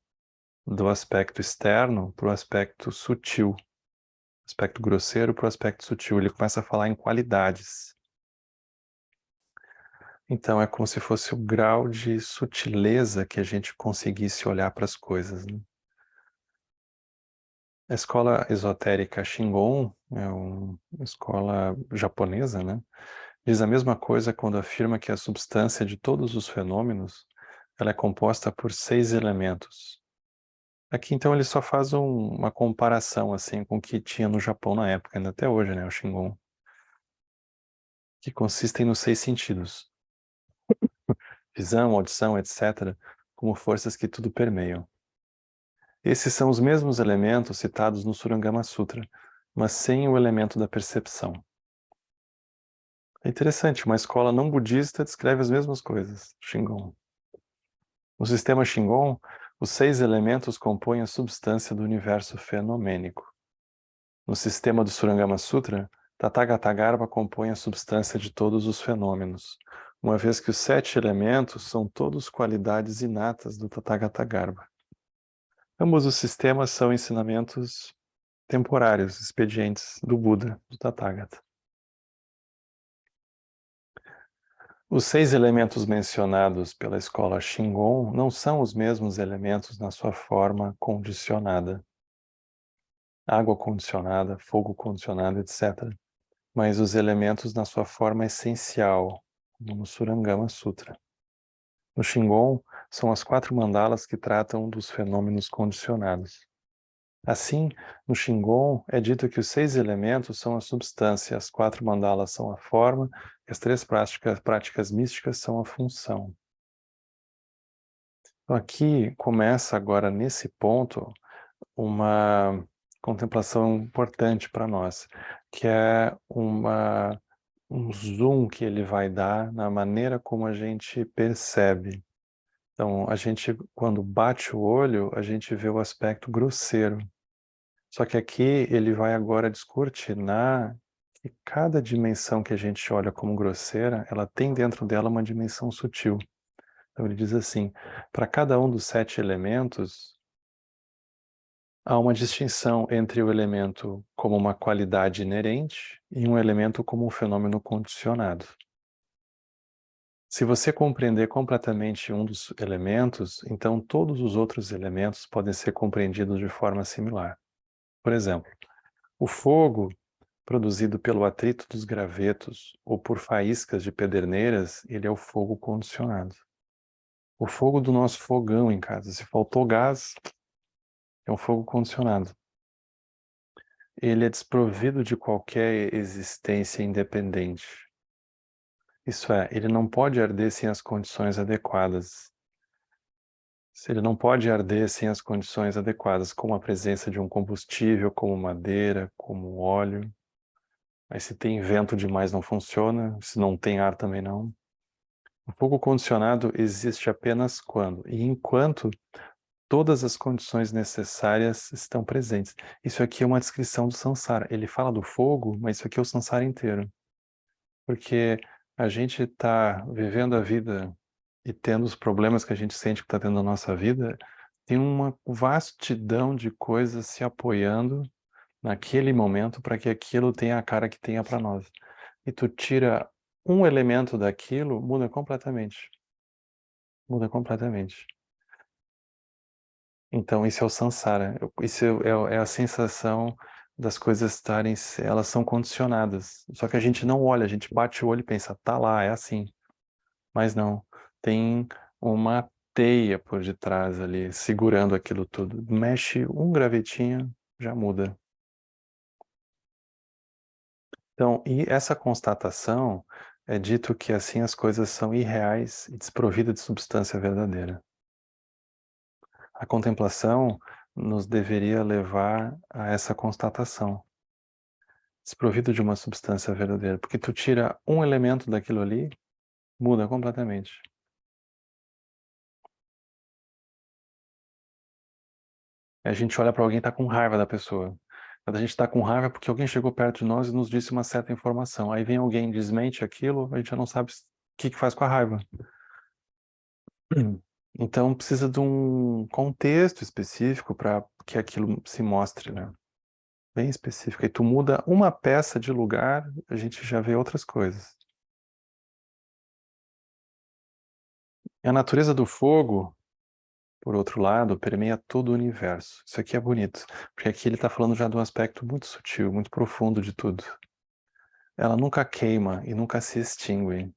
do aspecto externo para o aspecto sutil, aspecto grosseiro para o aspecto sutil. Ele começa a falar em qualidades. Então é como se fosse o grau de sutileza que a gente conseguisse olhar para as coisas, né? A escola esotérica Shingon é uma escola japonesa, né? Diz a mesma coisa quando afirma que a substância de todos os fenômenos ela é composta por 6 elementos. Aqui então ele só faz uma comparação assim com o que tinha no Japão na época, ainda até hoje, né, o Shingon, que consistem nos 6 sentidos: visão, audição, etc., como forças que tudo permeiam. Esses são os mesmos elementos citados no Surangama Sutra, mas sem o elemento da percepção. É interessante, uma escola não budista descreve as mesmas coisas, Shingon. No sistema Shingon, os 6 elementos compõem a substância do universo fenomênico. No sistema do Surangama Sutra, Tathagata Garbha compõe a substância de todos os fenômenos, uma vez que os 7 elementos são todos qualidades inatas do Tathagata Garbha. Ambos os sistemas são ensinamentos temporários, expedientes do Buda, do Tathagata. Os 6 elementos mencionados pela escola Shingon não são os mesmos elementos na sua forma condicionada. Água condicionada, fogo condicionado, etc. Mas os elementos na sua forma essencial, como no Surangama Sutra. No Shingon, são as 4 mandalas que tratam dos fenômenos condicionados. Assim, no Shingon é dito que os 6 elementos são a substância, as 4 mandalas são a forma, e as 3 práticas místicas são a função. Então aqui começa agora, nesse ponto, uma contemplação importante para nós, que é um zoom que ele vai dar na maneira como a gente percebe. Então, a gente, quando bate o olho, a gente vê o aspecto grosseiro. Só que aqui ele vai agora descortinar que cada dimensão que a gente olha como grosseira, ela tem dentro dela uma dimensão sutil. Então ele diz assim, para cada um dos 7 elementos, há uma distinção entre o elemento como uma qualidade inerente e um elemento como um fenômeno condicionado. Se você compreender completamente um dos elementos, então todos os outros elementos podem ser compreendidos de forma similar. Por exemplo, o fogo, produzido pelo atrito dos gravetos ou por faíscas de pederneiras, ele é o fogo condicionado. O fogo do nosso fogão em casa, se faltou gás, é um fogo condicionado. Ele é desprovido de qualquer existência independente. Isso é, ele não pode arder sem as condições adequadas. Se ele não pode arder sem as condições adequadas, como a presença de um combustível, como madeira, como óleo. Aí se tem vento demais não funciona, se não tem ar também não. O fogo condicionado existe apenas quando e enquanto todas as condições necessárias estão presentes. Isso aqui é uma descrição do samsara. Ele fala do fogo, mas isso aqui é o samsara inteiro. Porque a gente está vivendo a vida e tendo os problemas que a gente sente que está tendo na nossa vida, tem uma vastidão de coisas se apoiando naquele momento para que aquilo tenha a cara que tenha para nós. E tu tira um elemento daquilo, muda completamente. Muda completamente. Então, isso é o samsara. Isso é a sensação das coisas estarem, elas são condicionadas. Só que a gente não olha, a gente bate o olho e pensa, tá lá, é assim. Mas não, tem uma teia por detrás ali, segurando aquilo tudo. Mexe um gravetinho, já muda. Então, e essa constatação é dito que assim as coisas são irreais e desprovidas de substância verdadeira. A contemplação nos deveria levar a essa constatação, desprovido de uma substância verdadeira, porque tu tira um elemento daquilo ali, muda completamente. A gente olha para alguém e está com raiva da pessoa. Quando a gente está com raiva é porque alguém chegou perto de nós e nos disse uma certa informação. Aí vem alguém, desmente aquilo, a gente já não sabe o que faz com a raiva. Então precisa de um contexto específico para que aquilo se mostre, né? Bem específico. E tu muda uma peça de lugar, a gente já vê outras coisas. E a natureza do fogo, por outro lado, permeia todo o universo. Isso aqui é bonito, porque aqui ele está falando já de um aspecto muito sutil, muito profundo de tudo. Ela nunca queima e nunca se extingue.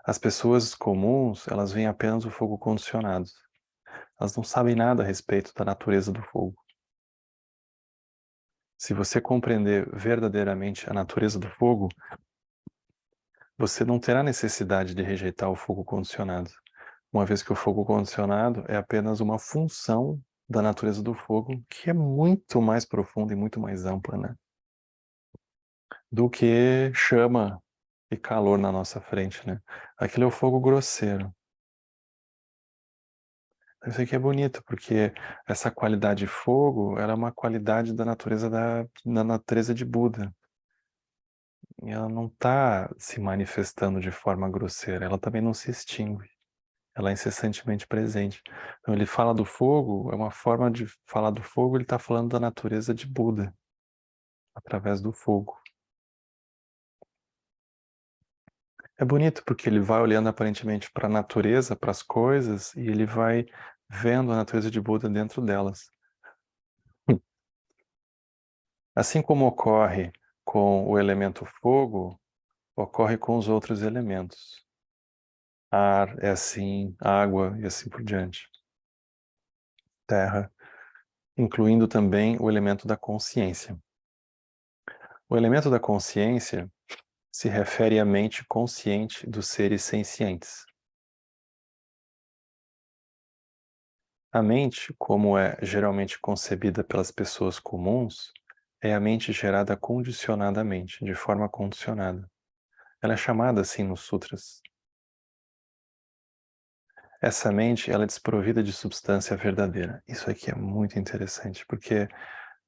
As pessoas comuns, elas veem apenas o fogo condicionado. Elas não sabem nada a respeito da natureza do fogo. Se você compreender verdadeiramente a natureza do fogo, você não terá necessidade de rejeitar o fogo condicionado, uma vez que o fogo condicionado é apenas uma função da natureza do fogo, que é muito mais profunda e muito mais ampla, né? Do que chama e calor na nossa frente, né? Aquilo é o fogo grosseiro. Isso aqui é bonito, porque essa qualidade de fogo, ela é uma qualidade da natureza da natureza de Buda. E ela não está se manifestando de forma grosseira, ela também não se extingue. Ela é incessantemente presente. Então ele fala do fogo, é uma forma de falar do fogo, ele está falando da natureza de Buda, através do fogo. É bonito porque ele vai olhando aparentemente para a natureza, para as coisas, e ele vai vendo a natureza de Buda dentro delas. Assim como ocorre com o elemento fogo, ocorre com os outros elementos. Ar é assim, água e assim por diante. Terra, incluindo também o elemento da consciência. O elemento da consciência se refere à mente consciente dos seres sencientes. A mente, como é geralmente concebida pelas pessoas comuns, é a mente gerada condicionadamente, de forma condicionada. Ela é chamada assim nos sutras. Essa mente, ela é desprovida de substância verdadeira. Isso aqui é muito interessante, porque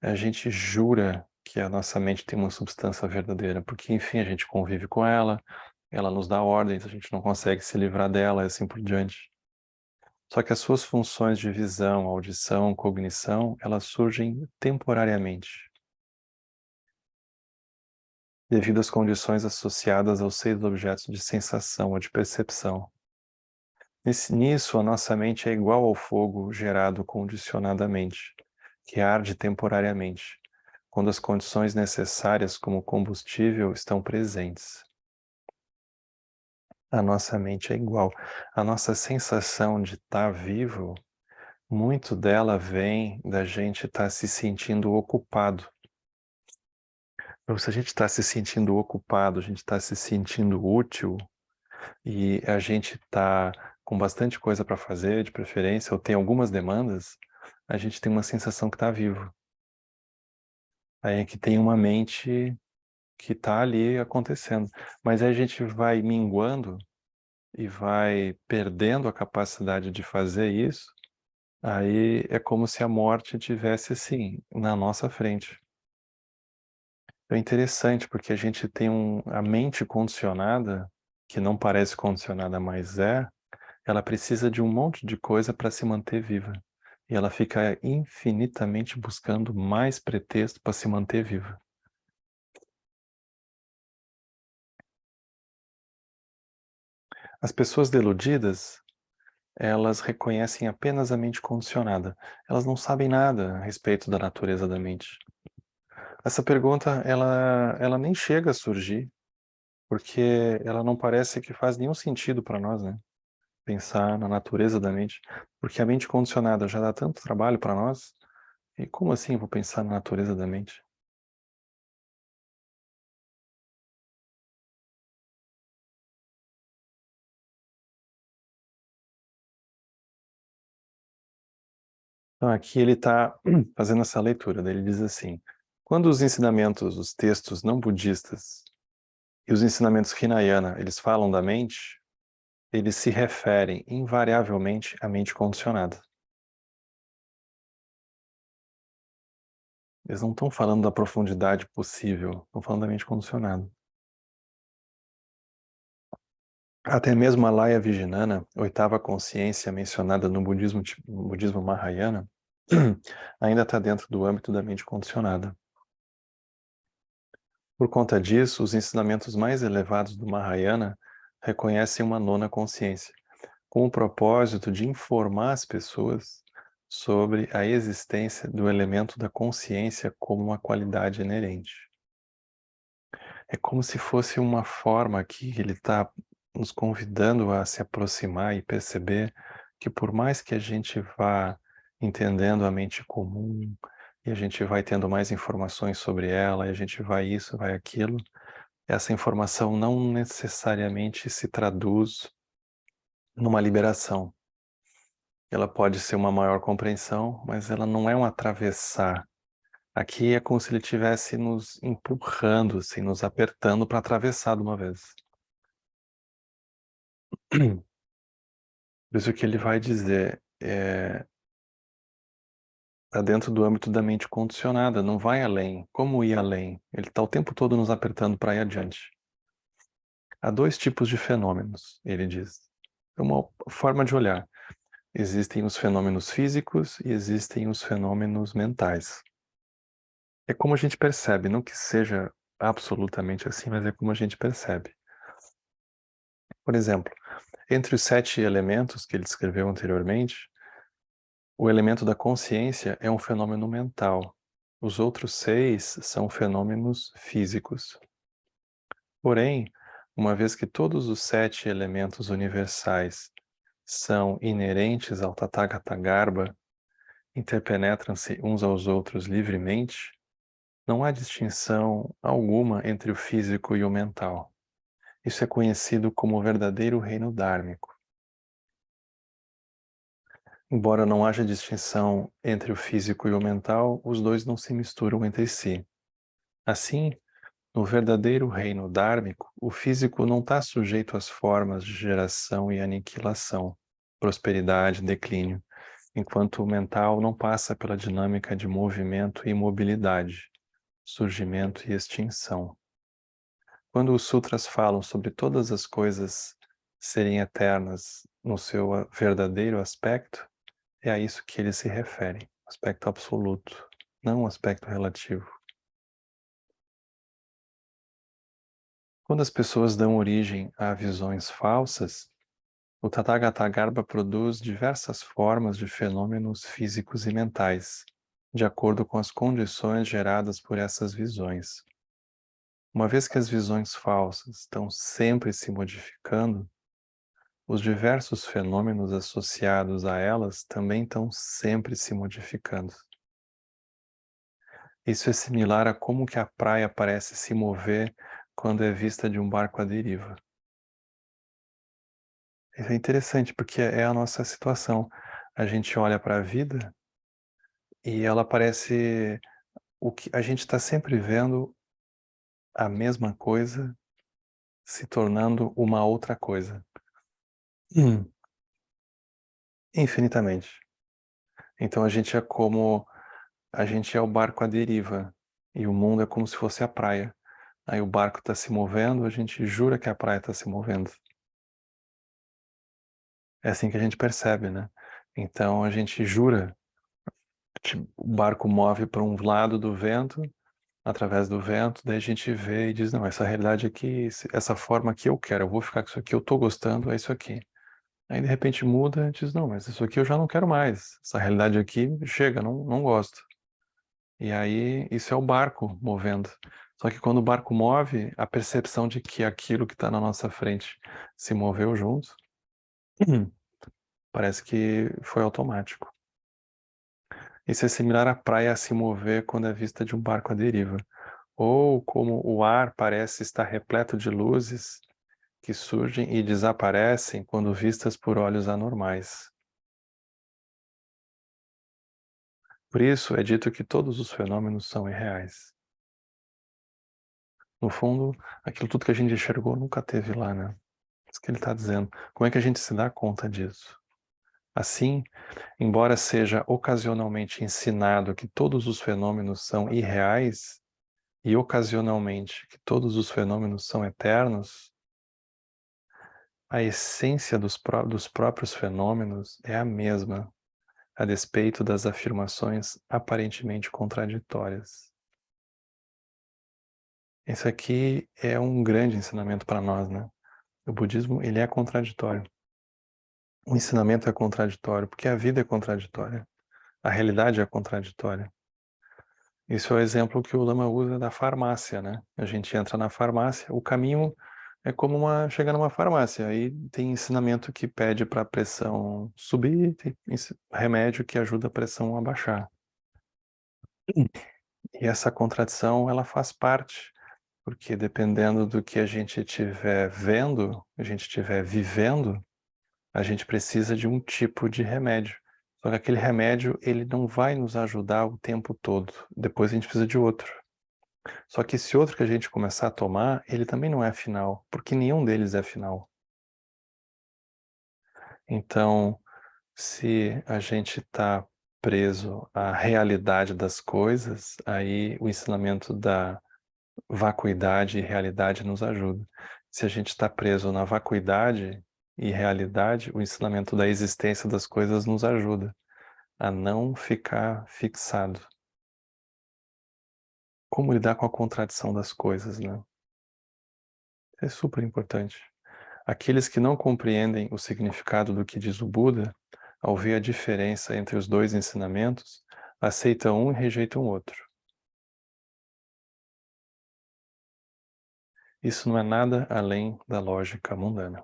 a gente jura que a nossa mente tem uma substância verdadeira, porque, enfim, a gente convive com ela, ela nos dá ordens, a gente não consegue se livrar dela e assim por diante. Só que as suas funções de visão, audição, cognição, elas surgem temporariamente, devido às condições associadas aos 6 objetos de sensação ou de percepção. Nisso, a nossa mente é igual ao fogo gerado condicionadamente, que arde temporariamente, quando as condições necessárias como combustível estão presentes. A nossa mente é igual. A nossa sensação de estar vivo, muito dela vem da gente estar se sentindo ocupado. Então, se a gente está se sentindo ocupado, a gente está se sentindo útil, e a gente está com bastante coisa para fazer, de preferência, ou tem algumas demandas, a gente tem uma sensação que está vivo. Aí é que tem uma mente que está ali acontecendo. Mas aí a gente vai minguando e vai perdendo a capacidade de fazer isso, aí é como se a morte tivesse assim, na nossa frente. É interessante porque a gente tem a mente condicionada, que não parece condicionada, mas ela precisa de um monte de coisa para se manter viva. E ela fica infinitamente buscando mais pretexto para se manter viva. As pessoas deludidas, elas reconhecem apenas a mente condicionada. Elas não sabem nada a respeito da natureza da mente. Essa pergunta, ela nem chega a surgir, porque ela não parece que faz nenhum sentido para nós, né? Pensar na natureza da mente, porque a mente condicionada já dá tanto trabalho para nós, e como assim eu vou pensar na natureza da mente? Então aqui ele está fazendo essa leitura, daí ele diz assim, quando os ensinamentos, os textos não budistas e os ensinamentos Hinayana, eles falam da mente, eles se referem invariavelmente à mente condicionada. Eles não estão falando da profundidade possível, estão falando da mente condicionada. Até mesmo a Laya Vijnana, oitava consciência mencionada no budismo Mahayana, ainda está dentro do âmbito da mente condicionada. Por conta disso, os ensinamentos mais elevados do Mahayana reconhecem uma nona consciência, com o propósito de informar as pessoas sobre a existência do elemento da consciência como uma qualidade inerente. É como se fosse uma forma aqui que ele está nos convidando a se aproximar e perceber que por mais que a gente vá entendendo a mente comum, e a gente vai tendo mais informações sobre ela, e a gente vai isso, vai aquilo, essa informação não necessariamente se traduz numa liberação. Ela pode ser uma maior compreensão, mas ela não é um atravessar. Aqui é como se ele estivesse nos empurrando, assim, nos apertando para atravessar de uma vez. Por isso que ele vai dizer, está dentro do âmbito da mente condicionada, não vai além. Como ir além? Ele está o tempo todo nos apertando para ir adiante. Há dois tipos de fenômenos, ele diz. É uma forma de olhar. Existem os fenômenos físicos e existem os fenômenos mentais. É como a gente percebe, não que seja absolutamente assim, mas é como a gente percebe. Por exemplo, entre os 7 elementos que ele descreveu anteriormente, o elemento da consciência é um fenômeno mental. Os outros 6 são fenômenos físicos. Porém, uma vez que todos os 7 elementos universais são inerentes ao Tathagata Garbha, interpenetram-se uns aos outros livremente, não há distinção alguma entre o físico e o mental. Isso é conhecido como o verdadeiro reino dármico. Embora não haja distinção entre o físico e o mental, os dois não se misturam entre si. Assim, no verdadeiro reino dármico, o físico não está sujeito às formas de geração e aniquilação, prosperidade, declínio, enquanto o mental não passa pela dinâmica de movimento e mobilidade, surgimento e extinção. Quando os sutras falam sobre todas as coisas serem eternas no seu verdadeiro aspecto, é a isso que eles se referem, aspecto absoluto, não aspecto relativo. Quando as pessoas dão origem a visões falsas, o Tathagata Garbha produz diversas formas de fenômenos físicos e mentais, de acordo com as condições geradas por essas visões. Uma vez que as visões falsas estão sempre se modificando, os diversos fenômenos associados a elas também estão sempre se modificando. Isso é similar a como que a praia parece se mover quando é vista de um barco à deriva. Isso é interessante porque é a nossa situação. A gente olha para a vida e ela parece o que a gente está sempre vendo a mesma coisa se tornando uma outra coisa. Infinitamente. Então a gente é o barco à deriva e o mundo é como se fosse a praia. Aí o barco está se movendo, a gente jura que a praia está se movendo. É assim que a gente percebe, né? Então a gente jura que o barco move para um lado do vento, através do vento, daí a gente vê e diz, não, essa realidade aqui, essa forma que eu quero, eu vou ficar com isso aqui, eu tô gostando, é isso aqui. Aí de repente muda e diz, não, mas isso aqui eu já não quero mais, essa realidade aqui chega, não gosto. E aí isso é o barco movendo. Só que quando o barco move, a percepção de que aquilo que está na nossa frente se moveu junto, parece que foi automático. Isso é similar à praia a se mover quando é vista de um barco à deriva. Ou como o ar parece estar repleto de luzes que surgem e desaparecem quando vistas por olhos anormais. Por isso é dito que todos os fenômenos são irreais. No fundo, aquilo tudo que a gente enxergou nunca teve lá, né? Isso que ele está dizendo. Como é que a gente se dá conta disso? Assim, embora seja ocasionalmente ensinado que todos os fenômenos são irreais e ocasionalmente que todos os fenômenos são eternos, a essência dos próprios fenômenos é a mesma, a despeito das afirmações aparentemente contraditórias. Isso aqui é um grande ensinamento para nós, né? O budismo, ele é contraditório. O ensinamento é contraditório, porque a vida é contraditória. A realidade é contraditória. Isso é o exemplo que o Lama usa da farmácia, né? A gente entra na farmácia, o caminho é como chegar numa farmácia. Aí tem ensinamento que pede para a pressão subir, tem remédio que ajuda a pressão a baixar. E essa contradição, ela faz parte, porque dependendo do que a gente estiver vendo, a gente estiver vivendo, a gente precisa de um tipo de remédio. Só que aquele remédio, ele não vai nos ajudar o tempo todo. Depois a gente precisa de outro. Só que esse outro que a gente começar a tomar, ele também não é final, porque nenhum deles é final. Então, se a gente está preso à realidade das coisas, aí o ensinamento da vacuidade e realidade nos ajuda. Se a gente está preso na vacuidade e realidade, o ensinamento da existência das coisas nos ajuda a não ficar fixado. Como lidar com a contradição das coisas, né? É super importante. Aqueles que não compreendem o significado do que diz o Buda, ao ver a diferença entre os dois ensinamentos, aceitam um e rejeitam o outro. Isso não é nada além da lógica mundana.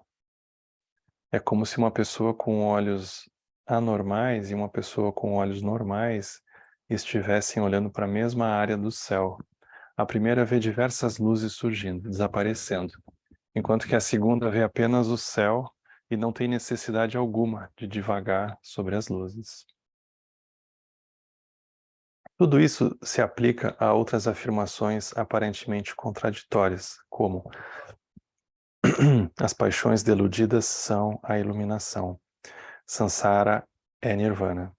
É como se uma pessoa com olhos anormais e uma pessoa com olhos normais estivessem olhando para a mesma área do céu. A primeira vê diversas luzes surgindo, desaparecendo, enquanto que a segunda vê apenas o céu e não tem necessidade alguma de divagar sobre as luzes. Tudo isso se aplica a outras afirmações aparentemente contraditórias, como as paixões deludidas são a iluminação, Sansara é Nirvana,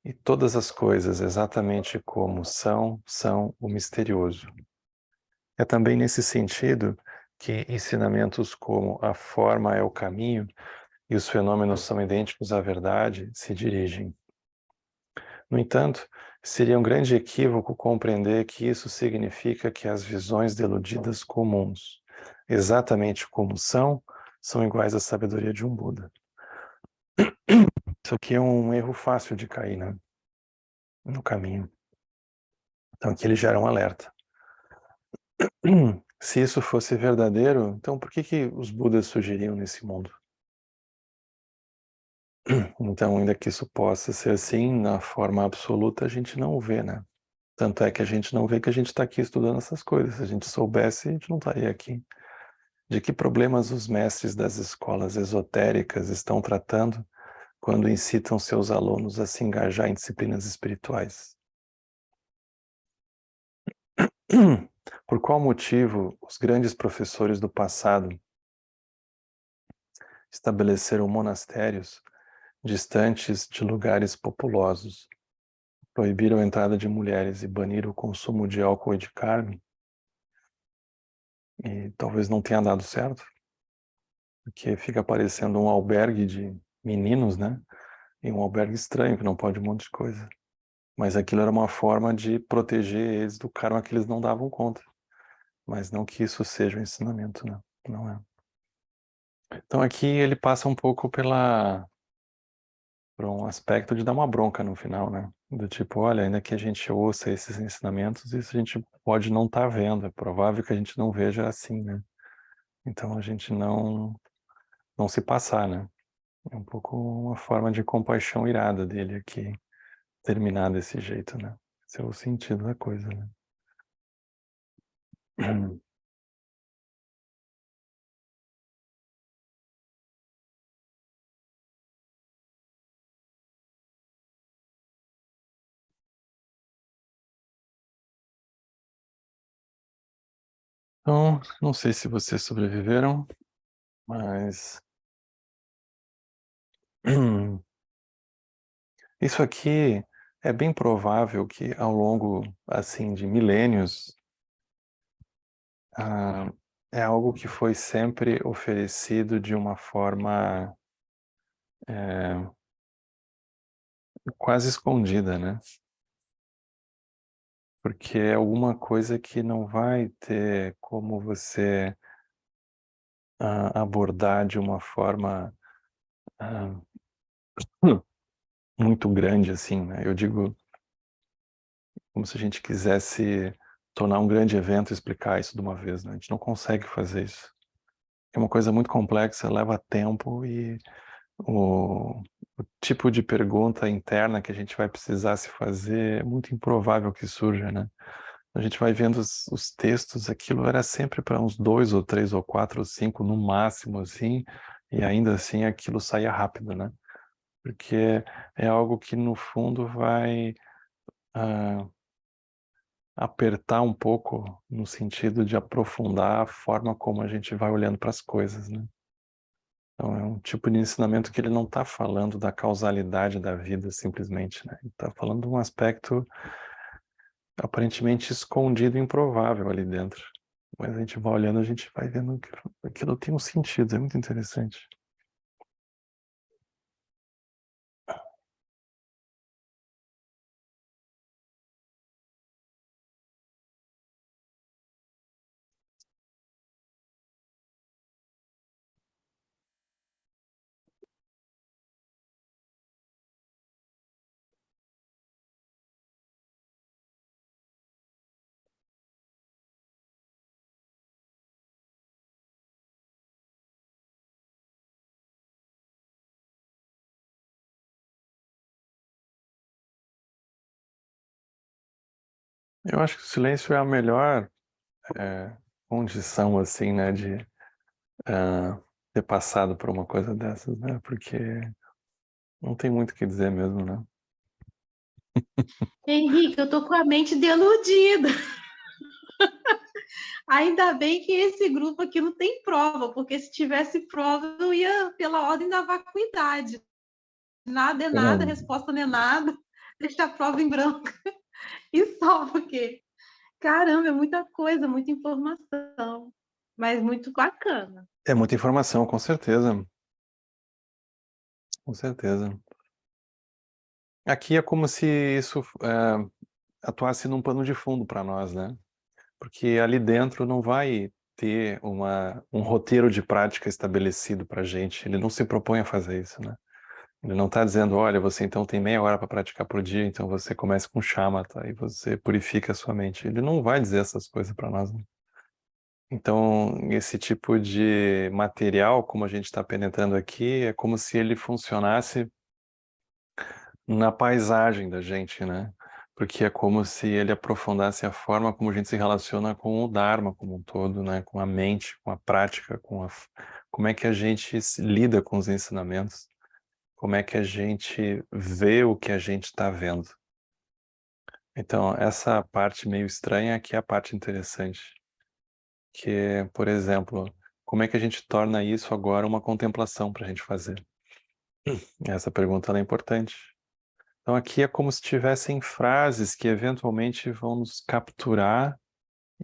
e todas as coisas exatamente como são o misterioso. É também nesse sentido que ensinamentos como a forma é o caminho e os fenômenos são idênticos à verdade se dirigem. No entanto, seria um grande equívoco compreender que isso significa que as visões deludidas comuns, exatamente como são iguais à sabedoria de um Buda. Isso aqui é um erro fácil de cair, né? No caminho. Então aqui ele gera um alerta. Se isso fosse verdadeiro, então por que os Budas surgiriam nesse mundo? Então, ainda que isso possa ser assim, na forma absoluta, a gente não o vê, né? Tanto é que a gente não vê que a gente está aqui estudando essas coisas. Se a gente soubesse, a gente não estaria aqui. De que problemas os mestres das escolas esotéricas estão tratando quando incitam seus alunos a se engajar em disciplinas espirituais? Por qual motivo os grandes professores do passado estabeleceram monastérios distantes de lugares populosos, proibiram a entrada de mulheres e baniram o consumo de álcool e de carne? e talvez não tenha dado certo, porque fica parecendo um albergue de meninos, né? E um albergue estranho, que não pode um monte de coisa. Mas aquilo era uma forma de proteger eles do karma que eles não davam conta. Mas não que isso seja um ensinamento, né? Não é. Então aqui ele passa um pouco por um aspecto de dar uma bronca no final, né? Do tipo, olha, ainda que a gente ouça esses ensinamentos, isso a gente pode não estar vendo. É provável que a gente não veja assim, né? Então a gente não se passar, né? É um pouco uma forma de compaixão irada dele aqui, terminar desse jeito, né? Esse é o sentido da coisa, né? Então, não sei se vocês sobreviveram, mas isso aqui é bem provável que ao longo, assim, de milênios, é algo que foi sempre oferecido de uma forma quase escondida, né? Porque é alguma coisa que não vai ter como você abordar de uma forma ah, muito grande, assim, né? Eu digo como se a gente quisesse tornar um grande evento e explicar isso de uma vez, né? A gente não consegue fazer isso. É uma coisa muito complexa, leva tempo e o tipo de pergunta interna que a gente vai precisar se fazer é muito improvável que surja, né? A gente vai vendo os textos, aquilo era sempre para uns 2 ou 3 ou 4 ou 5 no máximo, assim, e ainda assim aquilo saía rápido, né? Porque é algo que no fundo vai apertar um pouco no sentido de aprofundar a forma como a gente vai olhando para as coisas, né? Então é um tipo de ensinamento que ele não está falando da causalidade da vida simplesmente, né? Ele está falando de um aspecto aparentemente escondido e improvável ali dentro. Mas a gente vai olhando, a gente vai vendo que aquilo tem um sentido, é muito interessante. Eu acho que o silêncio é a melhor condição, assim, né, de ter passado por uma coisa dessas, né? Porque não tem muito o que dizer mesmo, né? Henrique, eu tô com a mente deludida. Ainda bem que esse grupo aqui não tem prova, porque se tivesse prova, eu ia pela ordem da vacuidade. Nada é nada, Não, resposta não é nada, deixa a prova em branco e só porque. Caramba, é muita coisa, muita informação, mas muito bacana. é muita informação, com certeza. Com certeza. Aqui é como se isso atuasse num pano de fundo para nós, né? Porque ali dentro não vai ter um roteiro de prática estabelecido para a gente. Ele não se propõe a fazer isso, né? Ele não está dizendo, olha, você então tem meia hora para praticar por dia, então você começa com shamatha e você purifica a sua mente. Ele não vai dizer essas coisas para nós, né? Então, esse tipo de material, como a gente está penetrando aqui, é como se ele funcionasse na paisagem da gente, né? Porque é como se ele aprofundasse a forma como a gente se relaciona com o Dharma como um todo, né? Com a mente, com a prática, como é que a gente lida com os ensinamentos, como é que a gente vê o que a gente está vendo. Então, essa parte meio estranha aqui é a parte interessante, que é, por exemplo, como é que a gente torna isso agora uma contemplação para a gente fazer? Essa pergunta ela é importante. Então aqui é como se tivessem frases que eventualmente vão nos capturar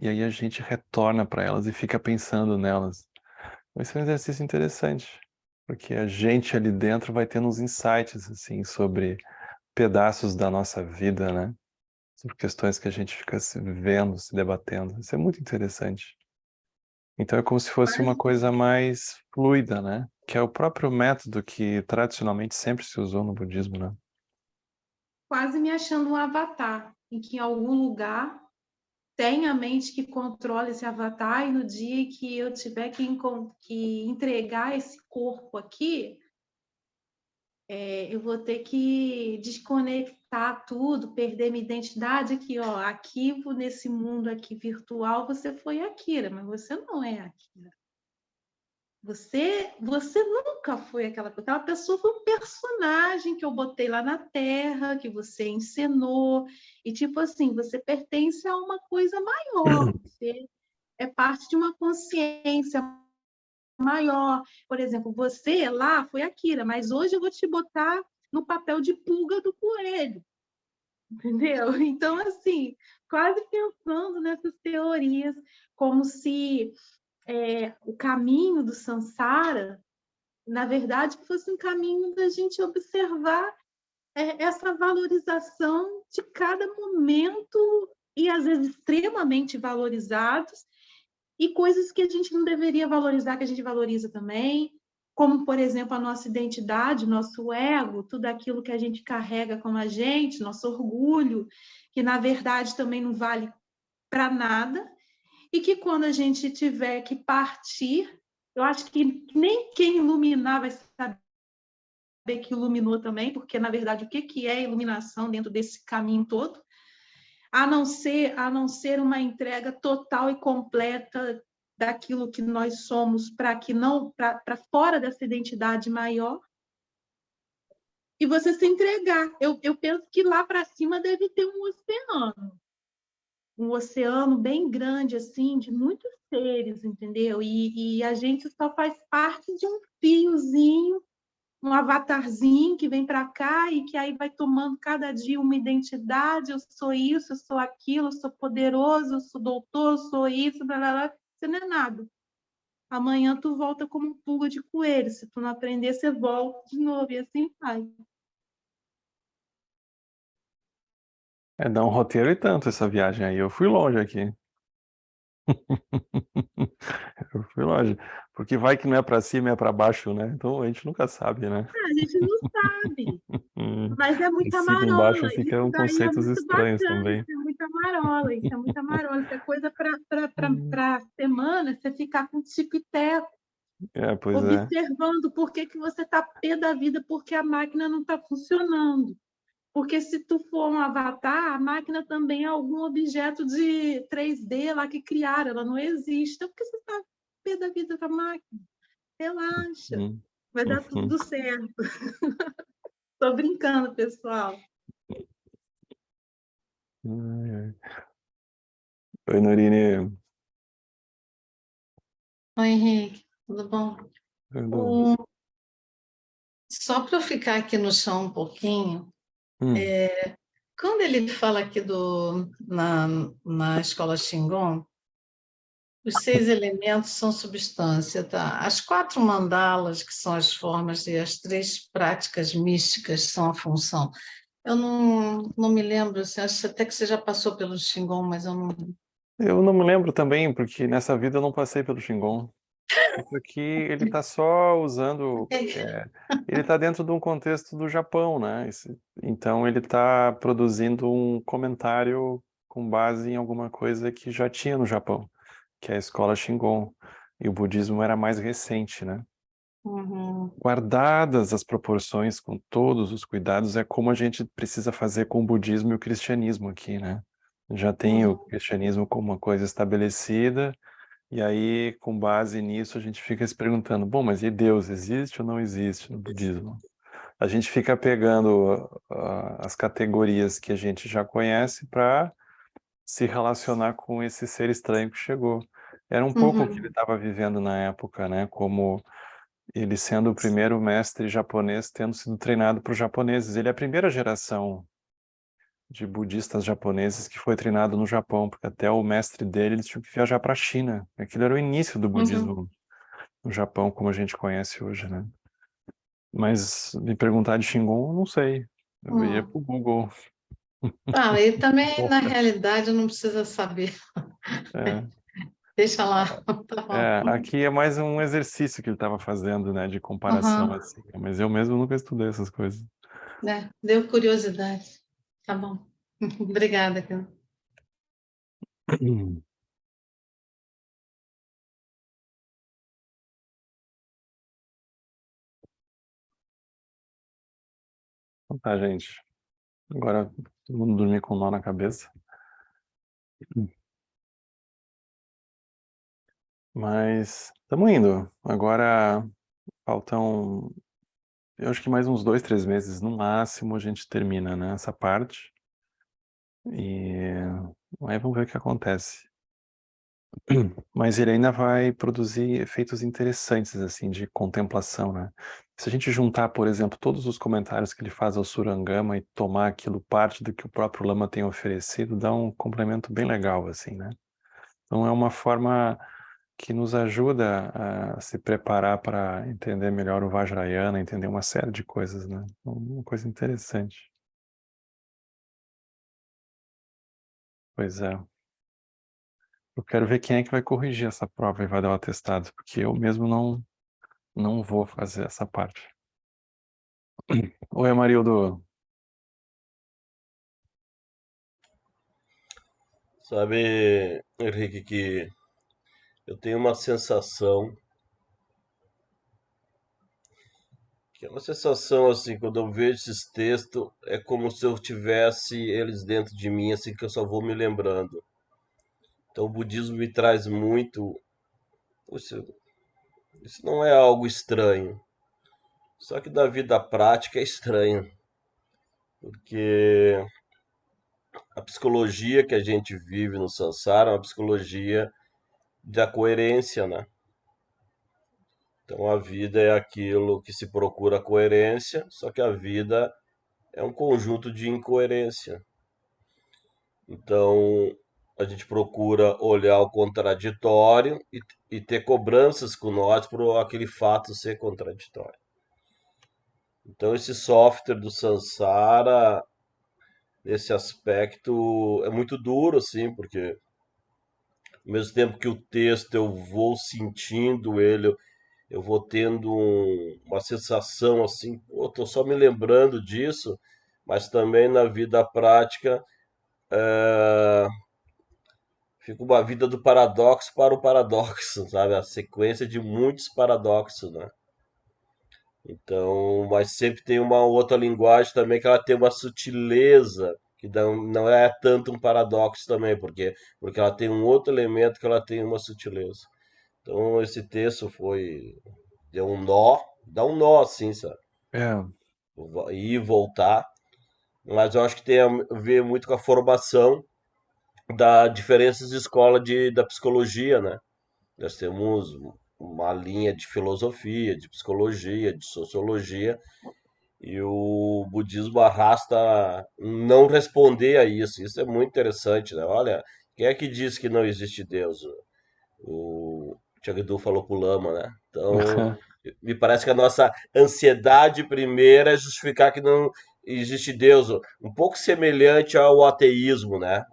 e aí a gente retorna para elas e fica pensando nelas. Esse é um exercício interessante, porque a gente ali dentro vai tendo uns insights, assim, sobre pedaços da nossa vida, né? Sobre questões que a gente fica se vendo, se debatendo. Isso é muito interessante. Então é como se fosse uma coisa mais fluida, né? Que é o próprio método que tradicionalmente sempre se usou no budismo, né? Quase me achando um avatar, em que em algum lugar tem a mente que controla esse avatar, e no dia que eu tiver que entregar esse corpo aqui, eu vou ter que desconectar tudo, perder minha identidade aqui, ó, arquivo nesse mundo aqui virtual, você foi Akira, mas você não é Akira. Você nunca foi aquela pessoa, foi um personagem que eu botei lá na Terra, que você encenou, e tipo assim, você pertence a uma coisa maior, você é parte de uma consciência maior. Por exemplo, você lá foi Akira, mas hoje eu vou te botar no papel de pulga do coelho, entendeu? Então, assim, quase pensando nessas teorias, como se o caminho do Sansara, na verdade, fosse um caminho da gente observar essa valorização de cada momento, e às vezes extremamente valorizados, e coisas que a gente não deveria valorizar, que a gente valoriza também, como, por exemplo, a nossa identidade, nosso ego, tudo aquilo que a gente carrega com a gente, nosso orgulho, que na verdade também não vale para nada, e que quando a gente tiver que partir, eu acho que nem quem iluminar vai saber que iluminou também, porque na verdade o que é iluminação dentro desse caminho todo? A não ser uma entrega total e completa daquilo que nós somos, para fora dessa identidade maior, e você se entregar. Eu penso que lá para cima deve ter um oceano bem grande, assim, de muitos seres, entendeu? E a gente só faz parte de um fiozinho, um avatarzinho que vem para cá e que aí vai tomando cada dia uma identidade. Eu sou isso, eu sou aquilo, eu sou poderoso, eu sou doutor, eu sou isso, blá, blá, blá. Você não é nada. Amanhã tu volta como um pulga de coelho. Se tu não aprender, você volta de novo e assim vai. É dar um roteiro e tanto essa viagem aí. Eu fui longe aqui. Eu fui longe. Porque vai que não é para cima, é para baixo, né? Então a gente nunca sabe, né? A gente não sabe, mas é Em muita cima e embaixo marola. Isso ficam daí é conceitos muito estranhos bacana, também. isso é muita marola, isso é muita marola. Isso é coisa Hum. para semana você ficar com tico e teco, É, pois é. observando por que você está pé da vida, porque a máquina não está funcionando. Porque se tu for um avatar, a máquina também é algum objeto de 3D lá que criaram, ela não existe. Então, por que você está pé da vida com a máquina? Relaxa, Hum. vai dar Uhum. tudo certo. Tô brincando, pessoal. Ai, ai. Oi, Norine. Oi, Henrique, tudo bom? Tudo. O- Só para eu ficar aqui no chão um pouquinho, Hum. quando ele fala aqui na escola Shingon, os 6 elementos são substância, tá? As 4 mandalas, que são as formas, e as 3 práticas místicas são a função. Eu não me lembro, assim, acho até que você já passou pelo Shingon, mas eu não. Eu não me lembro também, porque nessa vida eu não passei pelo Shingon. Isso aqui ele está só usando. Ele está dentro de um contexto do Japão, né? Então ele está produzindo um comentário com base em alguma coisa que já tinha no Japão, que é a escola Shingon. E o budismo era mais recente, né? Uhum, Guardadas as proporções, com todos os cuidados, é como a gente precisa fazer com o budismo e o cristianismo aqui, né? Já tem o uhum. cristianismo como uma coisa estabelecida, e aí, com base nisso, a gente fica se perguntando, bom, mas e Deus existe ou não existe no budismo? A gente fica pegando as categorias que a gente já conhece para se relacionar com esse ser estranho que chegou. Era um pouco o que ele Uhum. estava vivendo na época, né? Como ele sendo o primeiro mestre japonês, tendo sido treinado por japoneses. Ele é a primeira geração de budistas japoneses que foi treinado no Japão, porque até o mestre dele, eles tinham que viajar para a China. Aquilo era o início do Uhum. budismo no Japão, como a gente conhece hoje, né? Mas me perguntar de Shingon, eu não sei. Eu iria Hum. pro Google. Ah, e também, na realidade, não precisa saber. É, Deixa lá, tá bom. aqui é mais um exercício que ele estava fazendo, né, de comparação, Uhum. assim. Mas eu mesmo nunca estudei essas coisas. Né? Deu curiosidade. Tá bom. Obrigada, Cris. Então tá, gente. Agora todo mundo dormir com um nó na cabeça. Mas estamos indo. Agora faltam, eu acho que mais uns 2, 3 meses no máximo a gente termina, né, essa parte. E aí vamos ver o que acontece. Mas ele ainda vai produzir efeitos interessantes, assim, de contemplação, né? Se a gente juntar, por exemplo, todos os comentários que ele faz ao Surangama e tomar aquilo parte do que o próprio Lama tem oferecido, dá um complemento bem legal, assim, né? Então é uma forma que nos ajuda a se preparar para entender melhor o Vajrayana, entender uma série de coisas, né? Uma coisa interessante. Pois é. Eu quero ver quem é que vai corrigir essa prova e vai dar o atestado, porque eu mesmo não vou fazer essa parte. Oi, Amarildo. Sabe, Henrique, que eu tenho uma sensação, que é uma sensação assim, quando eu vejo esses textos, é como se eu tivesse eles dentro de mim, assim, que eu só vou me lembrando. Então o budismo me traz muito, poxa, isso não é algo estranho. Só que da vida prática é estranho, porque a psicologia que a gente vive no Sansara é uma psicologia da coerência, né? Então a vida é aquilo que se procura coerência, só que a vida é um conjunto de incoerência. Então a gente procura olhar o contraditório e ter cobranças com nós por aquele fato ser contraditório. Então esse software do Sansara, nesse aspecto, é muito duro, assim, porque ao mesmo tempo que o texto eu vou sentindo ele, eu vou tendo uma sensação assim, pô, tô só me lembrando disso, mas também na vida prática fica uma vida do paradoxo para o paradoxo, sabe? A sequência de muitos paradoxos, né? Então, mas sempre tem uma outra linguagem também que ela tem uma sutileza, que não é tanto um paradoxo também, porque ela tem um outro elemento que ela tem uma sutileza. Então, esse texto deu um nó, dá um nó assim, sabe? É, Ir e voltar, mas eu acho que tem a ver muito com a formação da diferenças de escola da psicologia, né? Nós temos uma linha de filosofia, de psicologia, de sociologia, e o budismo arrasta não responder a isso. Isso é muito interessante, né? Olha, quem é que diz que não existe Deus? O Chagdu falou pro Lama, né? Então, me parece que a nossa ansiedade primeira é justificar que não existe Deus, um pouco semelhante ao ateísmo, né?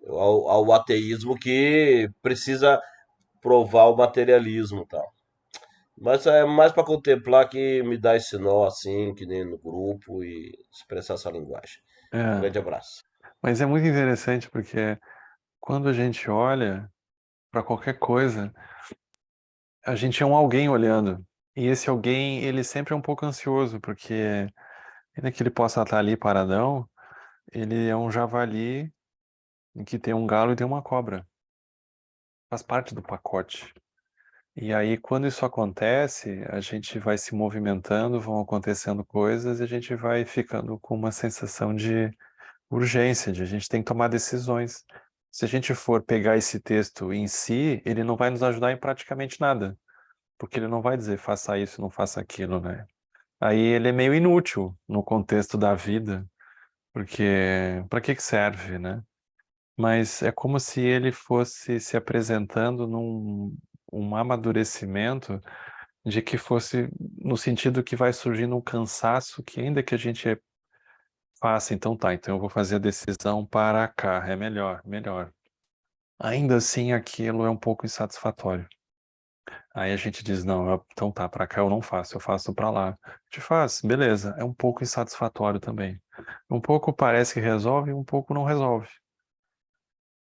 Ao ateísmo que precisa provar o materialismo e tal. Mas é mais para contemplar que me dá esse nó assim, que nem no grupo, e expressar essa linguagem. Um é. grande abraço. Mas é muito interessante porque quando a gente olha para qualquer coisa, a gente é um alguém olhando. E esse alguém, ele sempre é um pouco ansioso, porque ainda que ele possa estar ali paradão, ele é um javali em que tem um galo e tem uma cobra. Faz parte do pacote. E aí, quando isso acontece, a gente vai se movimentando, vão acontecendo coisas e a gente vai ficando com uma sensação de urgência, de a gente tem que tomar decisões. Se a gente for pegar esse texto em si, ele não vai nos ajudar em praticamente nada, porque ele não vai dizer faça isso, não faça aquilo, né? Aí ele é meio inútil no contexto da vida, porque para que serve, né? Mas é como se ele fosse se apresentando um amadurecimento de que fosse no sentido que vai surgindo um cansaço que ainda que a gente faça, então tá, então eu vou fazer a decisão para cá, é melhor, melhor. Ainda assim aquilo é um pouco insatisfatório. Aí a gente diz, não, então tá, para cá eu não faço, eu faço para lá. A gente faz, beleza, é um pouco insatisfatório também. Um pouco parece que resolve, um pouco não resolve.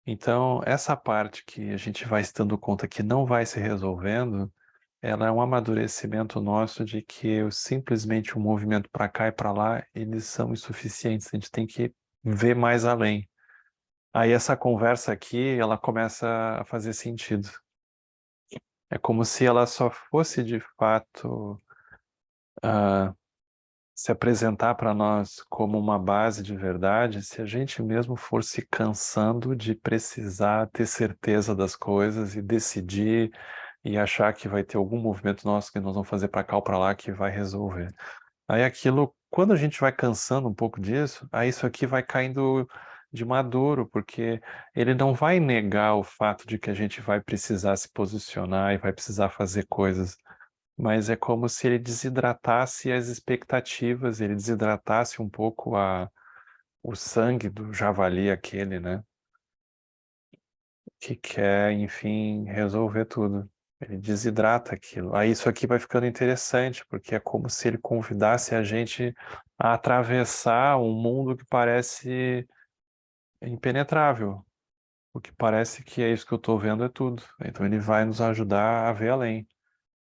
Então, essa parte que a gente vai se dando conta que não vai se resolvendo, ela é um amadurecimento nosso de que simplesmente o movimento para cá e para lá, eles são insuficientes, a gente tem que ver mais além. Aí essa conversa aqui, ela começa a fazer sentido. É como se ela só fosse de fato se apresentar para nós como uma base de verdade, se a gente mesmo for se cansando de precisar ter certeza das coisas e decidir e achar que vai ter algum movimento nosso que nós vamos fazer para cá ou para lá que vai resolver. Aí aquilo, quando a gente vai cansando um pouco disso, aí isso aqui vai caindo de maduro, porque ele não vai negar o fato de que a gente vai precisar se posicionar e vai precisar fazer coisas, mas é como se ele desidratasse as expectativas, ele desidratasse um pouco o sangue do javali aquele, né? Que quer, enfim, resolver tudo. Ele desidrata aquilo. Aí isso aqui vai ficando interessante, porque é como se ele convidasse a gente a atravessar um mundo que parece impenetrável. O que parece que é isso que eu estou vendo é tudo. Então ele vai nos ajudar a ver além.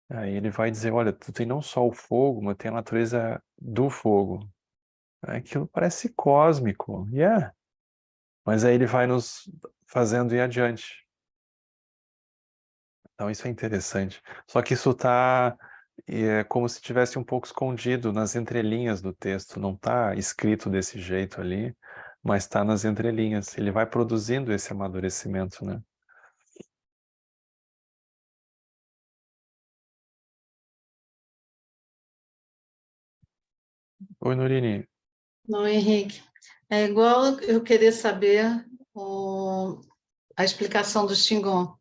Aí ele vai dizer, olha, tu tem não só o fogo, mas tem a natureza do fogo. Aquilo parece cósmico, yeah. Mas aí ele vai nos fazendo ir adiante. Então isso é interessante. Só que isso está como se tivesse um pouco escondido nas entrelinhas do texto. Não está escrito desse jeito ali, mas está nas entrelinhas. Ele vai produzindo esse amadurecimento, né? Oi, Nurini. Não, Henrique. É igual eu querer saber a explicação do Xingon.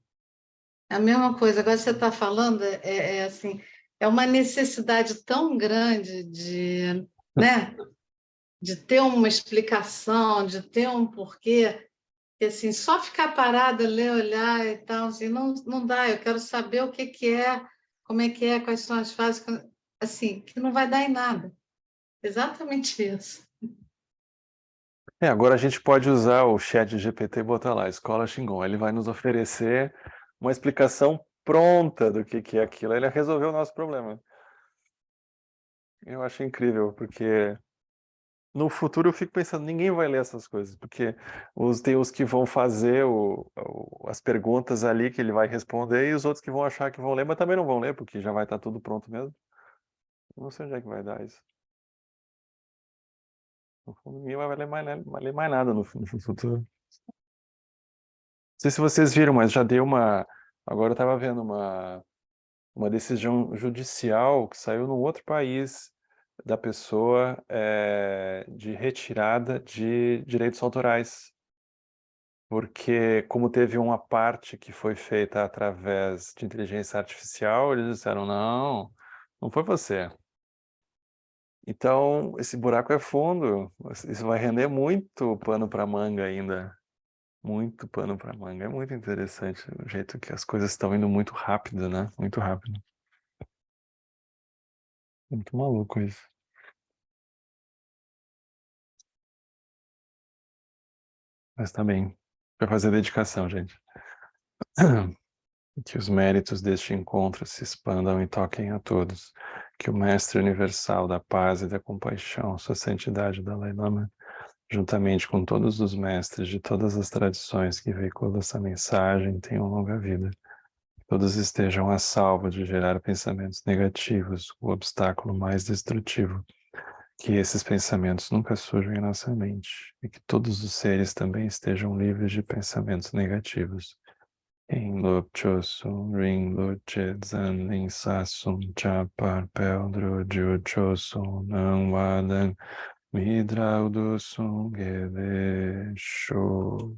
É a mesma coisa. Agora você está falando, é assim, é uma necessidade tão grande de, né, de ter uma explicação, de ter um porquê, que assim, só ficar parada, ler, olhar e tal, assim, não dá. Eu quero saber o que que é, como é que é, quais são as fases, assim, que não vai dar em nada. Exatamente isso. Agora a gente pode usar o chat GPT e botar lá, Escola Xingon. Ele vai nos oferecer uma explicação pronta do que é aquilo. Ele resolveu o nosso problema. Eu acho incrível, porque no futuro eu fico pensando, ninguém vai ler essas coisas, porque tem os que vão fazer as perguntas ali que ele vai responder e os outros que vão achar que vão ler, mas também não vão ler, porque já vai estar tudo pronto mesmo. Não sei onde é que vai dar isso. No fundo, ninguém vai ler mais nada no futuro. Não sei se vocês viram, mas já deu uma... Agora eu estava vendo uma decisão judicial que saiu num outro país da pessoa de retirada de direitos autorais. Porque como teve uma parte que foi feita através de inteligência artificial, eles disseram, não, não foi você. Então, esse buraco é fundo, isso vai render muito pano para manga ainda. Muito pano para manga. É muito interessante o jeito que as coisas estão indo muito rápido, né? Muito rápido. Muito maluco isso. Mas tá bem. Vai fazer dedicação, gente. Que os méritos deste encontro se expandam e toquem a todos. Que o Mestre Universal da Paz e da Compaixão, Sua Santidade Dalai Lama, juntamente com todos os mestres de todas as tradições que veiculam essa mensagem, tenham longa vida. Todos estejam a salvo de gerar pensamentos negativos, o obstáculo mais destrutivo. Que esses pensamentos nunca surjam em nossa mente e que todos os seres também estejam livres de pensamentos negativos. Em Lopchosun, Ring Loche Zan, em Sasun, Chapar, Peldro, Jochosun, Nan Wadan, Midraudo Sungede Sho.